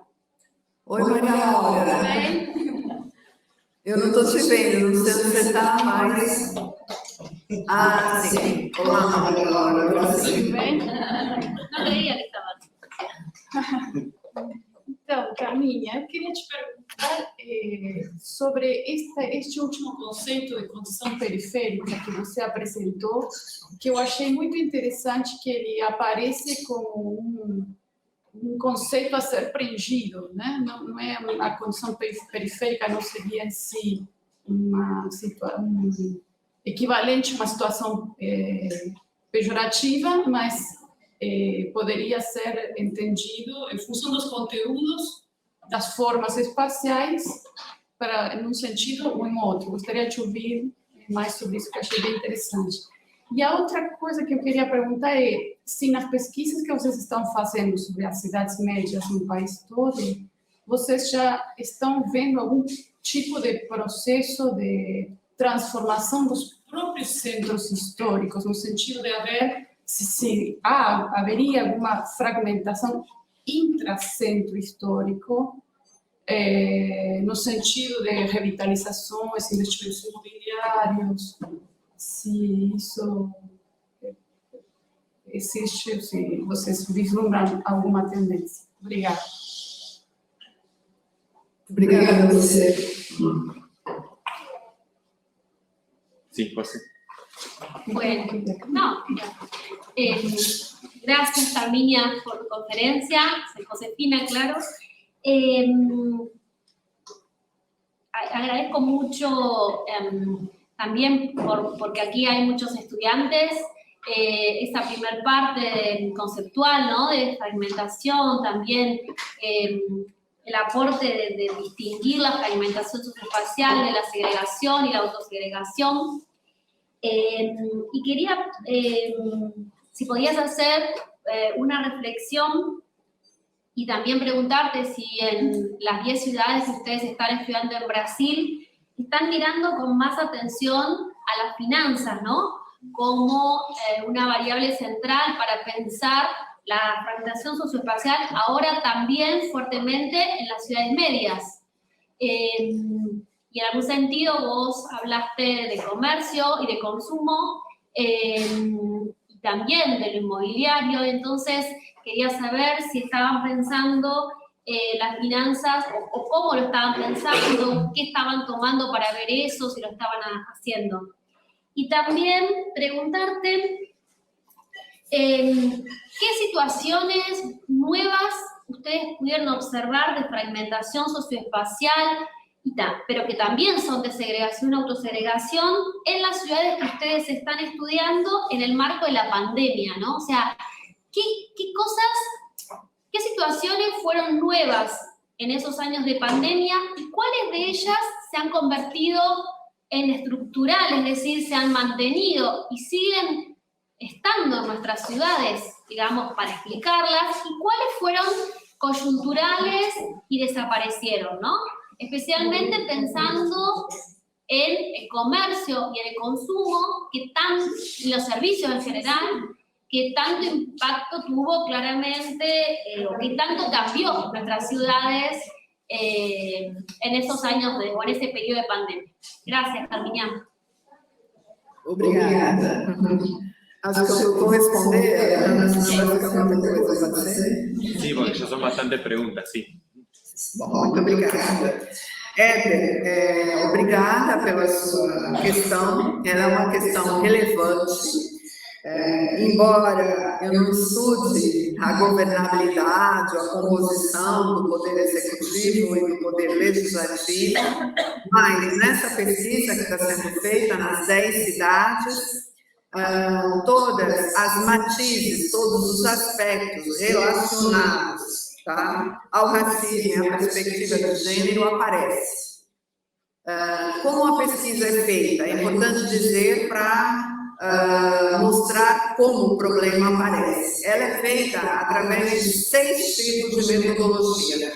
Oi, Maria Laura. Tudo bem? Eu não estou te vendo, não sei onde você está mais. Ah, sim. Olá, Maria Laura. Agora sim. Tudo bem? Não creia que estava. Então, Carminha, eu queria te perguntar sobre este último conceito de condição periférica que você apresentou, que eu achei muito interessante, que ele aparece como um conceito a ser preenchido, né? Não é a condição periférica, não seria em si um equivalente a uma situação pejorativa, mas poderia ser entendido em função dos conteúdos, das formas espaciais, num sentido ou em outro. Gostaria de ouvir mais sobre isso, que eu achei bem interessante. E a outra coisa que eu queria perguntar é se nas pesquisas que vocês estão fazendo sobre as cidades médias no país todo, vocês já estão vendo algum tipo de processo de transformação dos próprios centros históricos, no sentido de haver, se haveria alguma fragmentação intracentro histórico, no sentido de revitalizações, investimentos imobiliários, se isso existe, se vocês vislumbram alguma tendência. Obrigada. Obrigada a você. Sí, José. Bueno, no. Gracias, Carmiña, por tu conferencia. Soy Josefina, claro. Agradezco mucho también porque aquí hay muchos estudiantes. Esa primer parte conceptual, ¿no? De fragmentación, también el aporte de distinguir la fragmentación socioespacial de la segregación y la autosegregación. Y quería, si podías hacer una reflexión y también preguntarte si en las 10 ciudades que ustedes están estudiando en Brasil están mirando con más atención a las finanzas, ¿no? Como una variable central para pensar la fragmentación socioespacial ahora también fuertemente en las ciudades medias. Y en algún sentido vos hablaste de comercio y de consumo y también de lo inmobiliario, entonces quería saber si estaban pensando las finanzas o cómo lo estaban pensando, qué estaban tomando para ver eso, si lo estaban haciendo. Y también preguntarte qué situaciones nuevas ustedes pudieron observar de fragmentación socioespacial, pero que también son de segregación, autosegregación, en las ciudades que ustedes están estudiando en el marco de la pandemia, ¿no? O sea, ¿qué situaciones fueron nuevas en esos años de pandemia y cuáles de ellas se han convertido en estructural, es decir, se han mantenido y siguen estando en nuestras ciudades, digamos, para explicarlas, y cuáles fueron coyunturales y desaparecieron, ¿no? Especialmente pensando en el comercio y en el consumo, y los servicios en general, que tanto impacto tuvo claramente, o que tanto cambió nuestras ciudades en esos años, o en ese periodo de pandemia. Gracias, Carminha. Obrigada. Acho que eu vou responder, Ana, senão vai ficar muita coisa, pode ser? Sí, porque ya son bastantes preguntas, sí. Bom, muito obrigada. Éder, obrigada pela sua questão, ela é uma questão relevante. Embora eu não estude a governabilidade, a composição do poder executivo e do poder legislativo, mas nessa pesquisa que está sendo feita nas 10 cidades, todas as matizes, todos os aspectos relacionados, tá, ao racismo e à perspectiva de gênero aparecem. Como a pesquisa é feita? É importante dizer para mostrar como o problema aparece. Ela é feita através de 6 tipos de metodologia.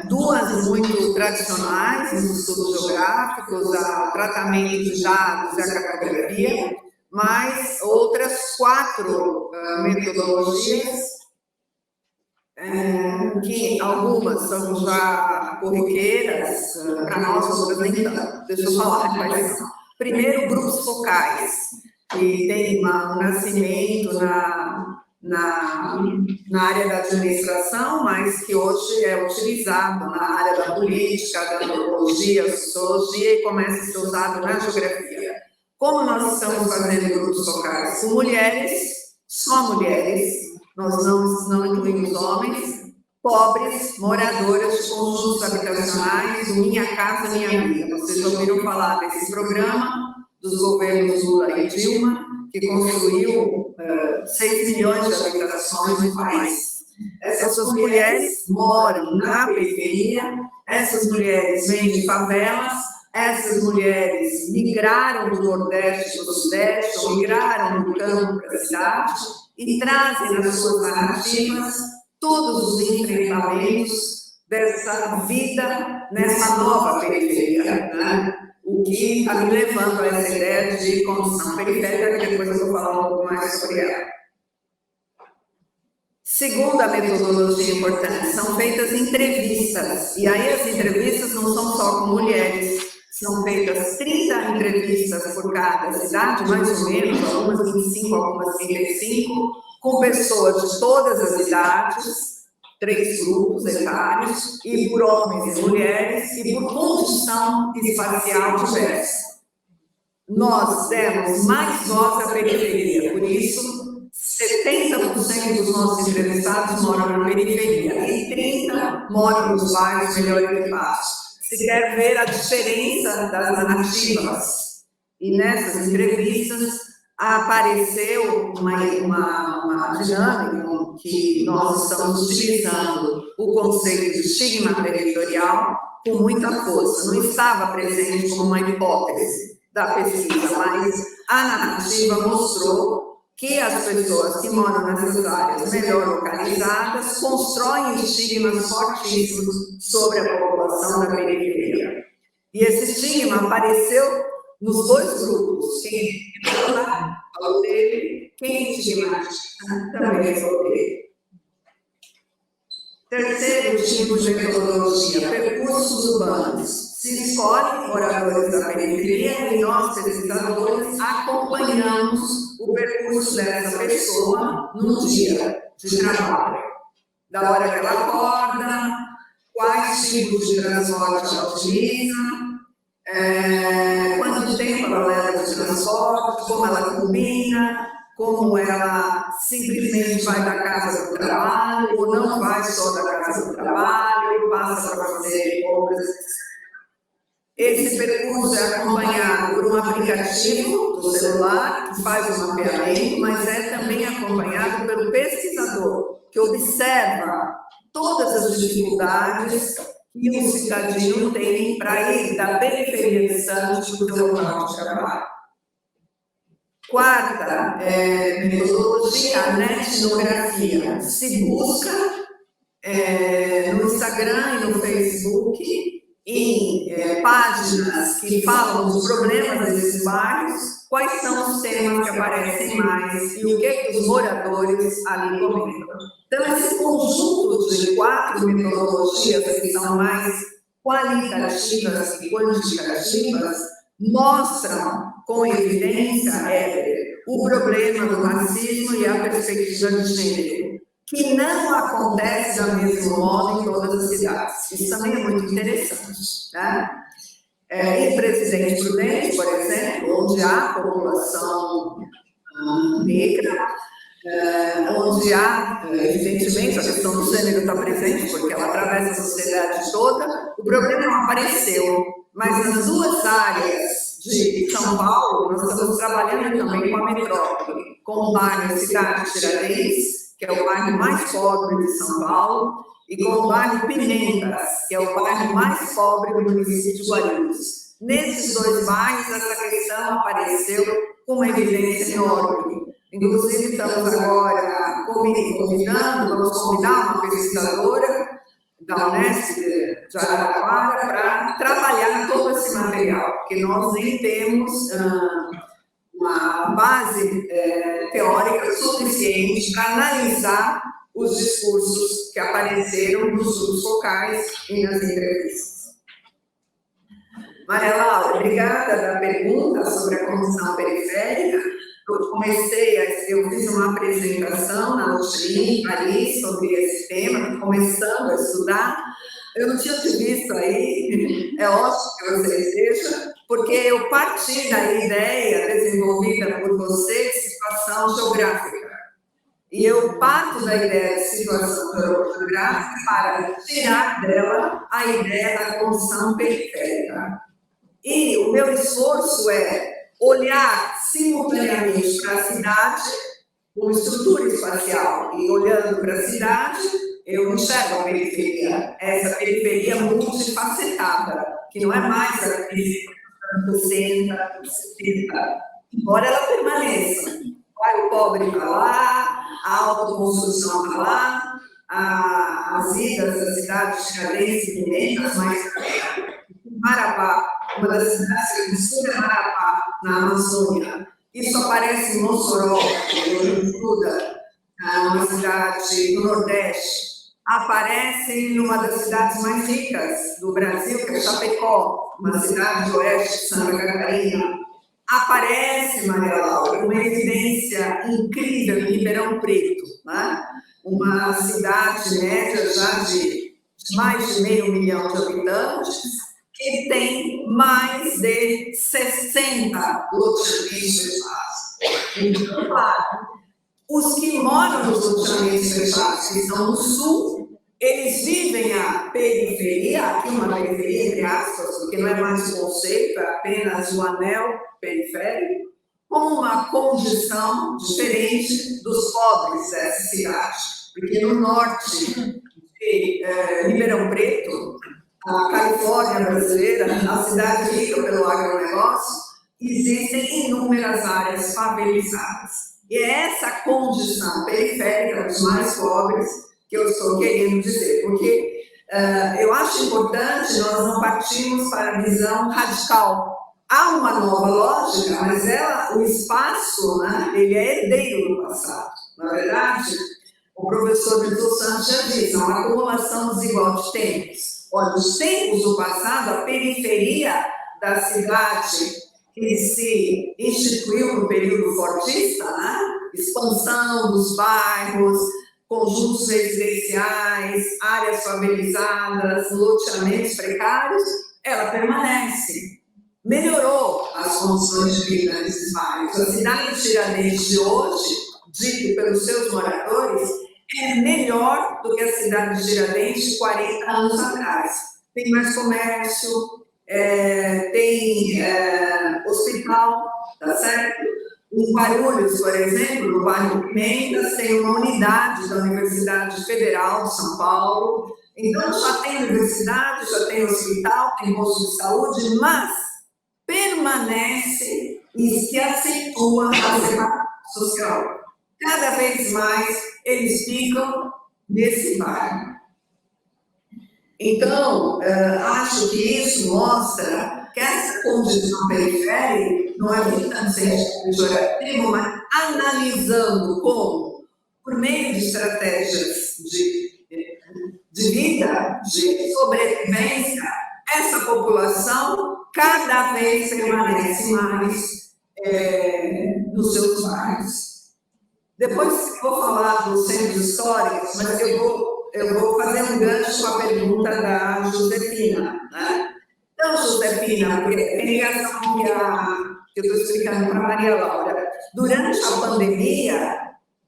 2 muito tradicionais, nos estudos geográficos, o tratamento de dados e a cartografia, mas outras 4 metodologias, que algumas são já corriqueiras para nós, outras nem tanto. Deixa eu falar quais são. Primeiro, grupos focais, que tem um nascimento na área da administração, mas que hoje é utilizado na área da política, da antropologia, sociologia, e começa a ser usado na geografia. Como nós estamos fazendo grupos focais? Com mulheres, só mulheres, nós não incluímos homens, pobres, moradoras de conjuntos habitacionais, do Minha Casa Minha Vida. Vocês já ouviram falar desse programa dos governos Lula e Dilma, que construiu 6 milhões de habitações no país. Essas mulheres moram na periferia, essas mulheres vêm de favelas, essas mulheres migraram do Nordeste para o Sudeste, ou migraram do campo para a cidade, e trazem nas suas narrativas todos os enfrentamentos dessa vida nessa nova periferia, né? O que está me levando a essa ideia de condição periférica, que depois eu vou falar um pouco mais sobre ela. Segunda metodologia importante, são feitas entrevistas, e aí as entrevistas não são só com mulheres, são feitas 30 entrevistas por cada cidade, mais ou menos, algumas 25, algumas 35, com pessoas de todas as idades, 3 grupos etários, e por homens e mulheres, e por condição espacial diversa. Nós demos mais voz à periferia, por isso, 70% dos nossos entrevistados moram na periferia, e 30% moram nos bairros melhor equipados. Se quer ver a diferença das narrativas, e nessas entrevistas, apareceu uma dinâmica que nós estamos utilizando o conceito de estigma territorial com muita força. Não estava presente como uma hipótese da pesquisa, mas a narrativa mostrou que as pessoas que moram nessas áreas melhor localizadas constroem estigmas fortíssimos sobre a população da periferia. E esse estigma apareceu nos 2 grupos, quem falou dele, quem estigmatiza também falou dele. Terceiro tipo de metodologia, percursos urbanos. Se escolhe moradores da periferia e nós, pesquisadores, acompanhamos o percurso dessa pessoa num dia de trabalho. Da hora que ela acorda, quais tipos de transporte ela utiliza, quanto tempo ela leva de transporte, como ela combina, como ela simplesmente vai da casa para o trabalho, ou não vai só da casa para o trabalho, e passa para fazer compras. Esse percurso é acompanhado por um aplicativo do celular, que faz o mapeamento, mas é também acompanhado pelo pesquisador, que observa todas as dificuldades que um cidadino tem para ir da periferia de Santos para o local de trabalho. Quarta metodologia, a etnografia. Se busca no Instagram e no Facebook, em páginas que falam dos problemas desses bairros, quais são os temas que aparecem mais e o que os moradores ali comentam. Então, esse conjunto de 4 metodologias que são mais qualitativas e quantitativas mostram com evidência o problema do racismo e a perspectiva de gênero, que não acontece da mesmo modo em todas as cidades. Isso também é muito interessante. Tá? Em Presidente Prudente, por exemplo, onde há população negra, onde há, evidentemente, a questão do gênero está presente, porque ela atravessa a sociedade toda, o problema não apareceu. Mas nas 2 áreas de São Paulo, nós estamos trabalhando também com a metrópole, com o bairro Cidade Tiradentes, que é o bairro mais pobre de São Paulo, e com o bairro Pimentas, que é o bairro mais pobre do município de Guarulhos. Nesses 2 bairros, essa questão apareceu com uma evidência enorme. Inclusive, estamos agora vamos convidar uma pesquisadora da Unesp de Araraquara para trabalhar todo esse material, porque nós nem temos uma base teórica suficiente para analisar os discursos que apareceram nos grupos focais e nas entrevistas. Maria Laura, obrigada da pergunta sobre a condição periférica. Eu fiz uma apresentação na UTRI ali sobre esse tema, começando a estudar. Eu não tinha te visto aí, é ótimo que você esteja, porque eu parti da ideia desenvolvida por você de situação geográfica. E eu parto da ideia de situação geográfica para tirar dela a ideia da condição periférica. E o meu esforço é olhar simultaneamente para a cidade com estrutura espacial e olhando para a cidade, eu enxergo a periferia, essa periferia multifacetada, que não é mais a periferia do 60, 70, embora ela permaneça. Vai o pobre para lá, a autoconstrução para lá, as idas da cidade de Tiradentes e Pimentas, mas Marabá, uma das cidades que mistura é Marabá, na Amazônia. Isso aparece em Mossoró, que estuda, uma cidade do Nordeste. Aparece numa das cidades mais ricas do Brasil, que é Chapecó, uma cidade do oeste de Santa Catarina. Aparece, Maria Laura, uma evidência incrível em Ribeirão Preto, né? Uma cidade média já de mais de 500 mil de habitantes, que tem mais de 60 loteamentos fechados. Então, claro, os que moram nos loteamentos fechados, que estão no sul, eles vivem a periferia, aqui uma periferia, entre aspas, porque não é mais um conceito, é apenas o anel periférico, com uma condição diferente dos pobres dessa cidade. Porque no norte de Ribeirão Preto, a Califórnia brasileira, a cidade rica pelo agronegócio, existem inúmeras áreas favelizadas. E é essa condição periférica dos mais pobres que eu estou querendo dizer, porque eu acho importante nós não partirmos para a visão radical. Há uma nova lógica, mas o espaço, né, ele é herdeiro do passado. Na verdade, o professor Milton Santos já disse, é uma acumulação desigual de tempos. Olha, nos tempos do passado, a periferia da cidade que se instituiu no período fordista, né? Expansão dos bairros, conjuntos residenciais, áreas favelizadas, loteamentos precários, ela permanece. Melhorou as condições de vida nesses bairros. A cidade de Tiradentes de hoje, dito pelos seus moradores, é melhor do que a cidade de Tiradentes de 40 anos atrás. Tem mais comércio, tem hospital, tá certo? Em Guarulhos, por exemplo, no bairro Pimentas, tem uma unidade da Universidade Federal de São Paulo, Então, já tem universidade, já tem hospital, tem posto de saúde, mas permanece e se acentua a separação social. Cada vez mais eles ficam nesse bairro. Então, acho que isso mostra que essa condição periférica não é nem tanto sentido pejorativo, mas analisando como, por meio de estratégias de vida, de sobrevivência, essa população cada vez permanece mais nos seus bairros. Depois vou falar dos centros históricos, mas eu vou fazer um gancho com a pergunta da Josefina, né? Então, Josefina, porque tem ligação que eu estou explicando para a Maria Laura. Durante a pandemia,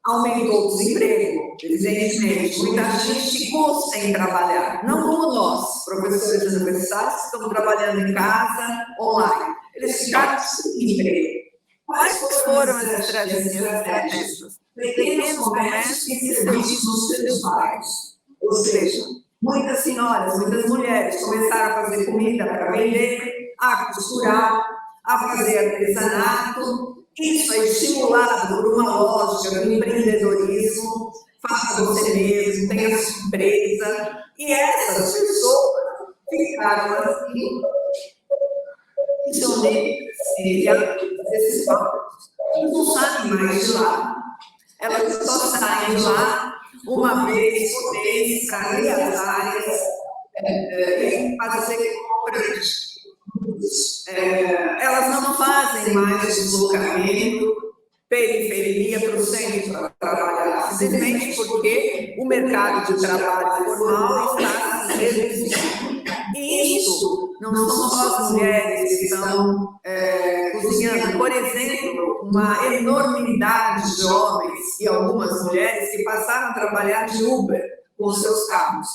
aumentou o desemprego, evidentemente. Muita gente ficou sem trabalhar, não como nós, professores universitários, que estamos trabalhando em casa, online. Eles ficaram sem emprego. Quais foram as estratégias? Pequenos comércios e serviços nos seus bairros. Ou seja, muitas senhoras, muitas mulheres começaram a fazer comida para vender, a costurar, a fazer artesanato. Isso é estimulado por uma lógica do empreendedorismo, faça você mesmo, tenha sua empresa. E essas pessoas ficaram assim, prisioneiras desses bancos. Não saem mais de lá. Elas só saem de lá uma vez por mês para ir às áreas e fazer compras. Elas não fazem mais deslocamento, periferia para o centro para trabalhar, simplesmente porque o mercado de trabalho formal está se reduzindo. E isso não são só as mulheres que estão cozinhando. Por exemplo, uma enormidade de homens e algumas mulheres que passaram a trabalhar de Uber com seus carros.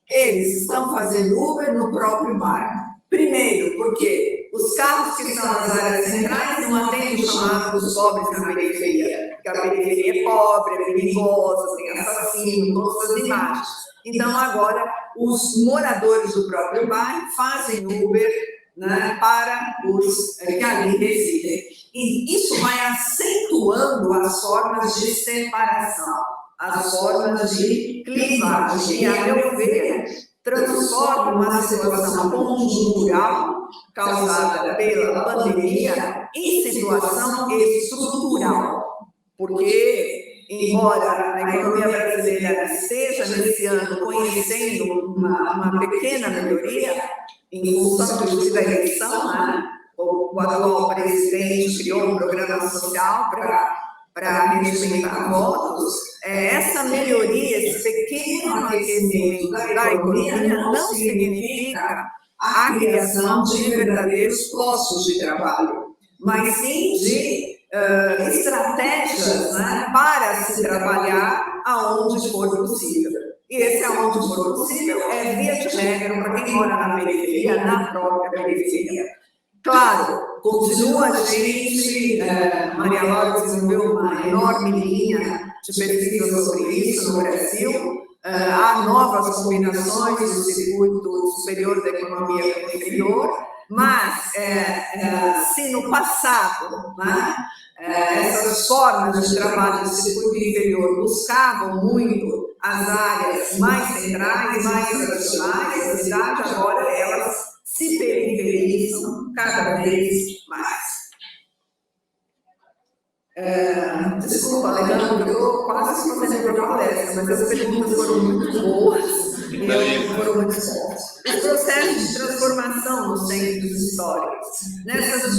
Eles estão fazendo Uber no próprio bairro. Primeiro, porque os carros que estão nas áreas centrais não atendem o chamado dos pobres na periferia, porque a periferia é pobre, é perigosa, tem assassino, todas essas imagens. Então, agora, os moradores do próprio bairro fazem Uber, né, para os que ali residem. E isso vai acentuando as formas de separação, as formas de clivagem. E, a meu ver, transforma uma situação conjuntural causada pela pandemia em situação estrutural. Porque, embora a economia brasileira esteja nesse ano conhecendo uma pequena melhoria, em função da eleição, né? O atual presidente criou um programa social para regimentar votos. Essa melhoria, esse pequeno aquecimento da economia não significa a criação de verdadeiros postos de trabalho, mas sim de estratégias, né, para se trabalhar aonde for possível. E esse aonde for possível é via de regra para quem mora na periferia, na própria periferia. Claro, continua a gente, Maria Laura desenvolveu uma enorme linha de pesquisa sobre isso no Brasil, há novas combinações do circuito superior da economia com o inferior, mas se no passado, né, essas formas de trabalho do circuito inferior buscavam muito as áreas mais centrais, mais tradicionais da cidade, agora elas se periferizam cada vez mais. Desculpa, Alejandro, eu estou quase fazendo uma palestra, mas as perguntas foram muito boas e foram muito boas. Os processos de transformação nos centros históricos. Nessas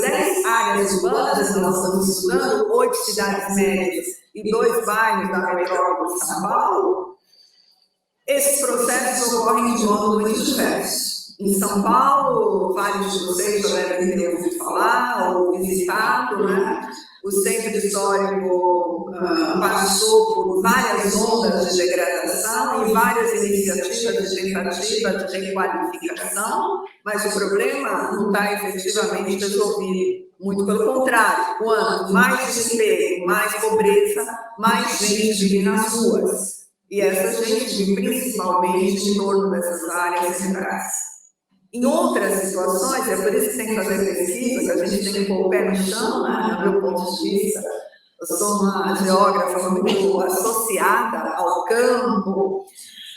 10 áreas urbanas, nós estamos estudando 8 cidades médias e 2 bairros da metrópole de São Paulo. Esses processos ocorrem de modo muito diverso. Em São Paulo, vários de vocês já devem ter ouvido falar ou visitado, né? O centro histórico passou por várias ondas de degradação e várias iniciativas de tentativa de requalificação, mas o problema não está efetivamente resolvido. Muito pelo contrário, quanto mais desemprego, mais pobreza, mais gente vive nas ruas. e essa gente vive principalmente em torno dessas áreas centrais. Em outras situações, é por isso que tem que fazer pesquisa, que a gente tem que pôr o pé no chão, né, do meu ponto de vista. Eu sou uma geógrafa muito associada ao campo,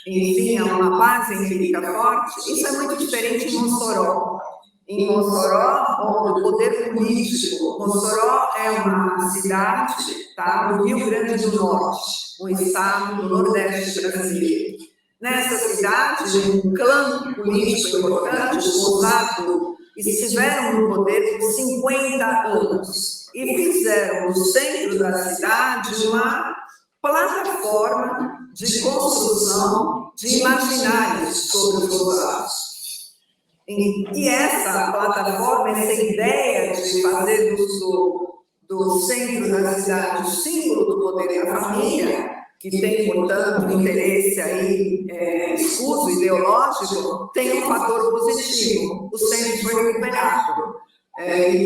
enfim, a uma base empírica forte. Isso é muito diferente em Mossoró. Em Mossoró, o poder político, Mossoró é uma cidade, tá, do Rio Grande do Norte, um estado do Nordeste brasileiro. Nessa cidade, um clã político importante, o Osado, estiveram no poder por 50 anos e fizeram no centro da cidade uma plataforma de construção de imaginários sobre os Osados. E essa plataforma, essa ideia de fazer do centro da cidade o símbolo do poder da família, que tem, portanto, um interesse aí escuso, ideológico, tem um fator positivo. O centro foi recuperado.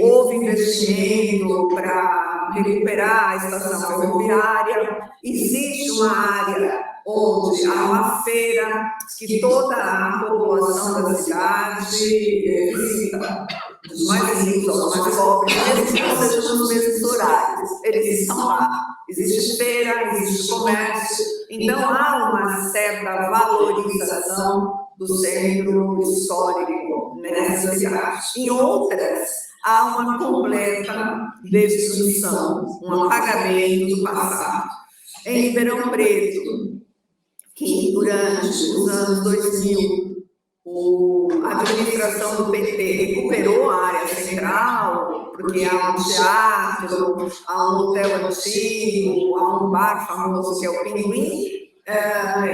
Houve investimento para recuperar a estação ferroviária. Existe uma área onde há uma feira que toda a população da cidade visita, dos mais ricos aos mais pobres, mesmo que não sejam nos mesmos horários, eles estão lá. Existe feira, existe comércio, então há uma certa valorização do centro histórico nessa cidade. Em outras, há uma completa destruição, um apagamento do passado. Em Ribeirão Preto, que durante os anos 2000, a administração do PT recuperou a área central, porque há um teatro, há um hotel antigo, há um bar famoso que é o Pinguim.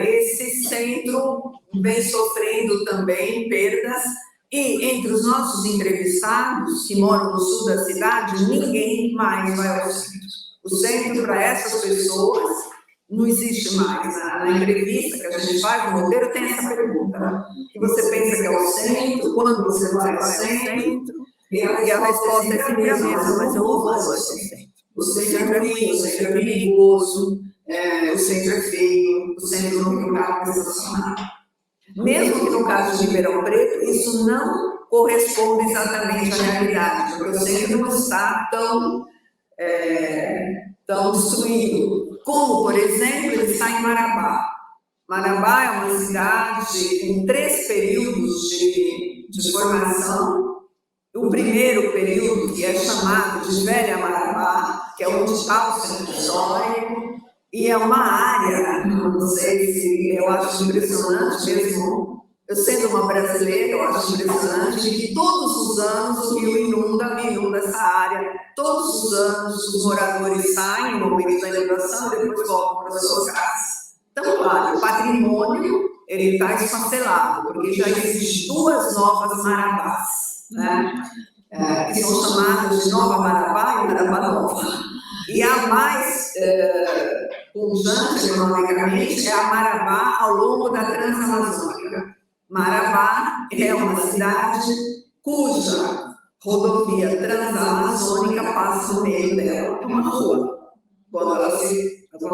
Esse centro vem sofrendo também perdas, e entre os nossos entrevistados que moram no sul da cidade, ninguém mais vai ao centro. O centro, para essas pessoas, não existe mais. Na entrevista que a gente faz, no roteiro, tem essa pergunta, que você pensa que é o centro, quando você vai ao centro, e a resposta é sempre a mesma, mas eu não vou ao centro. O centro é ruim, o centro é perigoso, o centro é feio, o centro não tem lugar para estacionar. Mesmo que no caso de Ribeirão Preto, isso não corresponde exatamente à realidade, porque o centro não está tão destruído, como, por exemplo, ele está em Marabá. Marabá é uma cidade com 3 períodos de formação. O primeiro período, que é chamado de Velha Marabá, que é onde está o centro histórico, e é uma área, não sei se eu acho impressionante mesmo, eu sendo uma brasileira, eu acho impressionante que todos os anos o rio inunda essa área, todos os anos os moradores saem no momento da inundação e depois voltam para suas casas. Então, claro, o patrimônio está esfacelado, porque já existem 2 novas Marabás, né? Que são chamadas de Nova Marabá e Marabá Nova. E a mais pujante economicamente é a Marabá ao longo da Transamazônica. Marabá é uma cidade cuja rodovia transamazônica passa no meio dela. É uma rua. Quando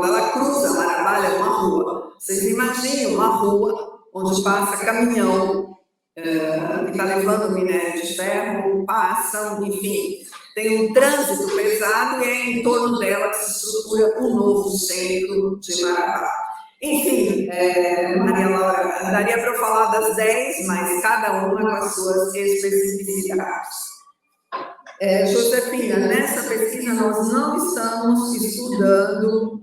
ela cruza Marabá, é uma rua. Vocês imaginem uma rua onde passa caminhão que está levando minério de ferro, passam, enfim, tem um trânsito pesado e é em torno dela que se estrutura um novo centro de Marabá. Enfim, Maria Laura, daria para eu falar das 10, mas cada uma com as suas especificidades. Josefina, nessa pesquisa nós não estamos estudando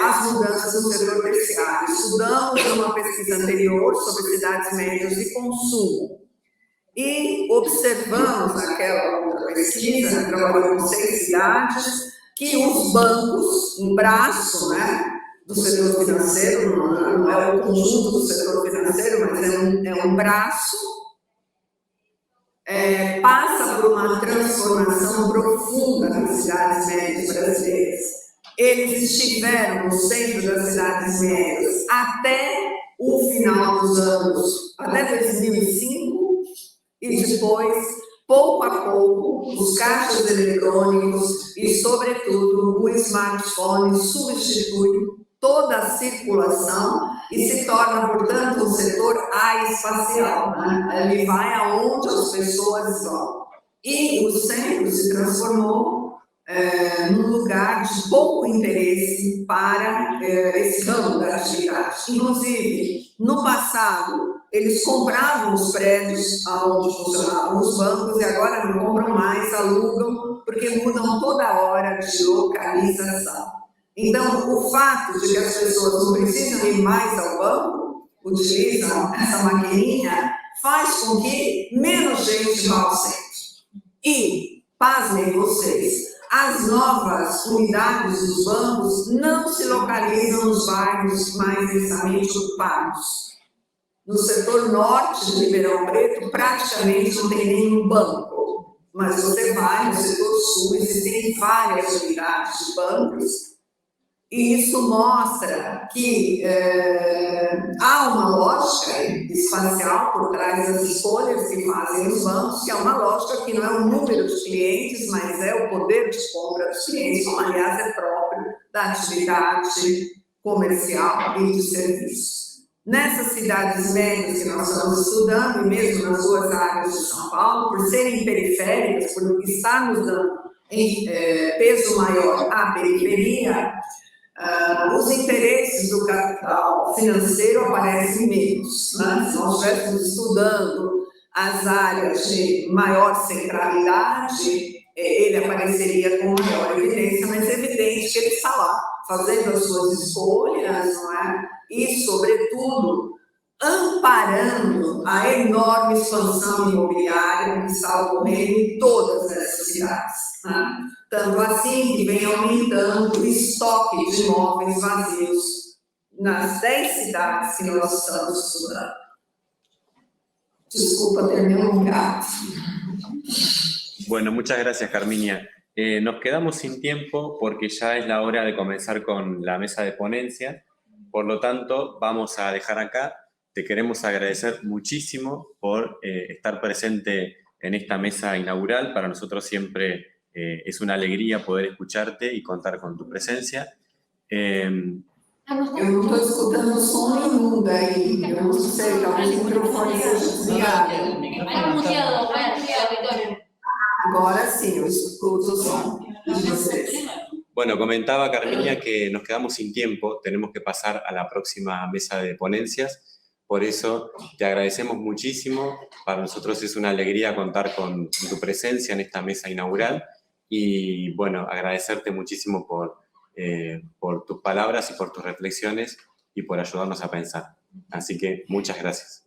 as mudanças no setor terciário. Estudamos numa pesquisa anterior sobre cidades médias de consumo. E observamos naquela outra pesquisa, que trabalhou com 6 cidades, que os bancos, um braço, né, do setor financeiro, não é o conjunto do setor financeiro, mas é um braço, passa por uma transformação profunda nas cidades médias brasileiras. Eles estiveram no centro das cidades médias até o final dos anos, até 2005, e depois, pouco a pouco, os caixas eletrônicos e, sobretudo, o smartphone substitui toda a circulação e se torna, portanto, um setor aespacial, né? Ele vai aonde as pessoas vão. E o centro se transformou num lugar de pouco interesse para esse ramo da atividade. Inclusive, no passado, eles compravam os prédios onde funcionavam os bancos e agora não compram mais, alugam, porque mudam toda hora de localização. Então, o fato de que as pessoas não precisam ir mais ao banco, utilizam essa maquininha, faz com que menos gente vá ao centro. E, pasmem vocês, as novas unidades dos bancos não se localizam nos bairros mais densamente ocupados. No setor norte de Ribeirão Preto, praticamente não tem nenhum banco. Mas você vai no setor sul, existem várias unidades de bancos. E isso mostra que há uma lógica espacial por trás das escolhas que fazem os bancos, que é uma lógica que não é o número de clientes, mas é o poder de compra dos clientes, como, aliás, é próprio da atividade comercial e de serviços. Nessas cidades médias que nós estamos estudando, e mesmo nas duas áreas de São Paulo, por serem periféricas, por estarmos dando peso maior à periferia, os interesses do capital financeiro aparecem menos. Né? Se nós estivéssemos estudando as áreas de maior centralidade, ele apareceria com maior evidência, mas é evidente que ele está lá, fazendo as suas escolhas, não é? E, sobretudo, amparando a enorme expansão imobiliária que está ocorrendo em todas essas cidades. Né? Tanto assim que vem aumentando o estoque de imóveis vazios nas 10 cidades que nós estamos estudando. Desculpa ter me alongado. Bueno, muchas gracias, Carminia. Nos quedamos sin tiempo porque ya es la hora de comenzar con la mesa de ponencia. Por lo tanto, vamos a dejar acá. Te queremos agradecer muchísimo por estar presente en esta mesa inaugural. Para nosotros siempre es una alegría poder escucharte y contar con tu presencia. Eu não estou escutando som nenhum daí. Eu não sei, talvez o microfone seja desligado. Agora sim, eu escuto o som de vocês. Bueno, comentaba Carminia que nos quedamos sin tiempo, tenemos que pasar a la próxima mesa de ponencias, por eso te agradecemos muchísimo, para nosotros es una alegría contar con tu presencia en esta mesa inaugural y bueno, agradecerte muchísimo por tus palabras y por tus reflexiones y por ayudarnos a pensar. Así que muchas gracias.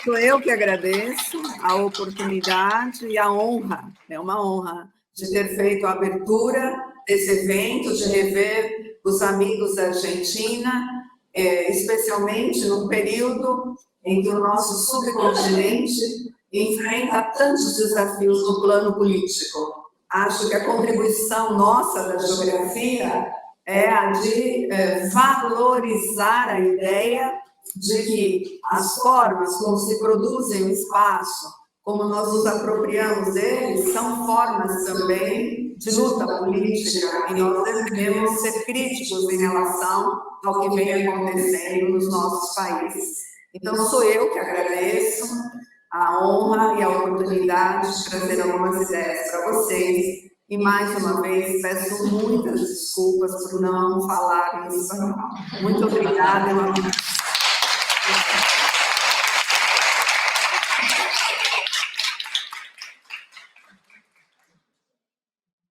Sou eu que agradeço a oportunidade e a honra, é uma honra, de ter feito a abertura desse evento, de rever os amigos da Argentina, especialmente num período em que o nosso subcontinente enfrenta tantos desafios no plano político. Acho que a contribuição nossa da geografia é a de valorizar a ideia de que as formas como se produzem o espaço, como nós nos apropriamos deles, são formas também de luta política, e nós devemos ser críticos em relação ao que vem acontecendo nos nossos países. Então, sou eu que agradeço a honra e a oportunidade de trazer algumas ideias para vocês, e mais uma vez peço muitas desculpas por não falar em espanhol. Muito obrigada e uma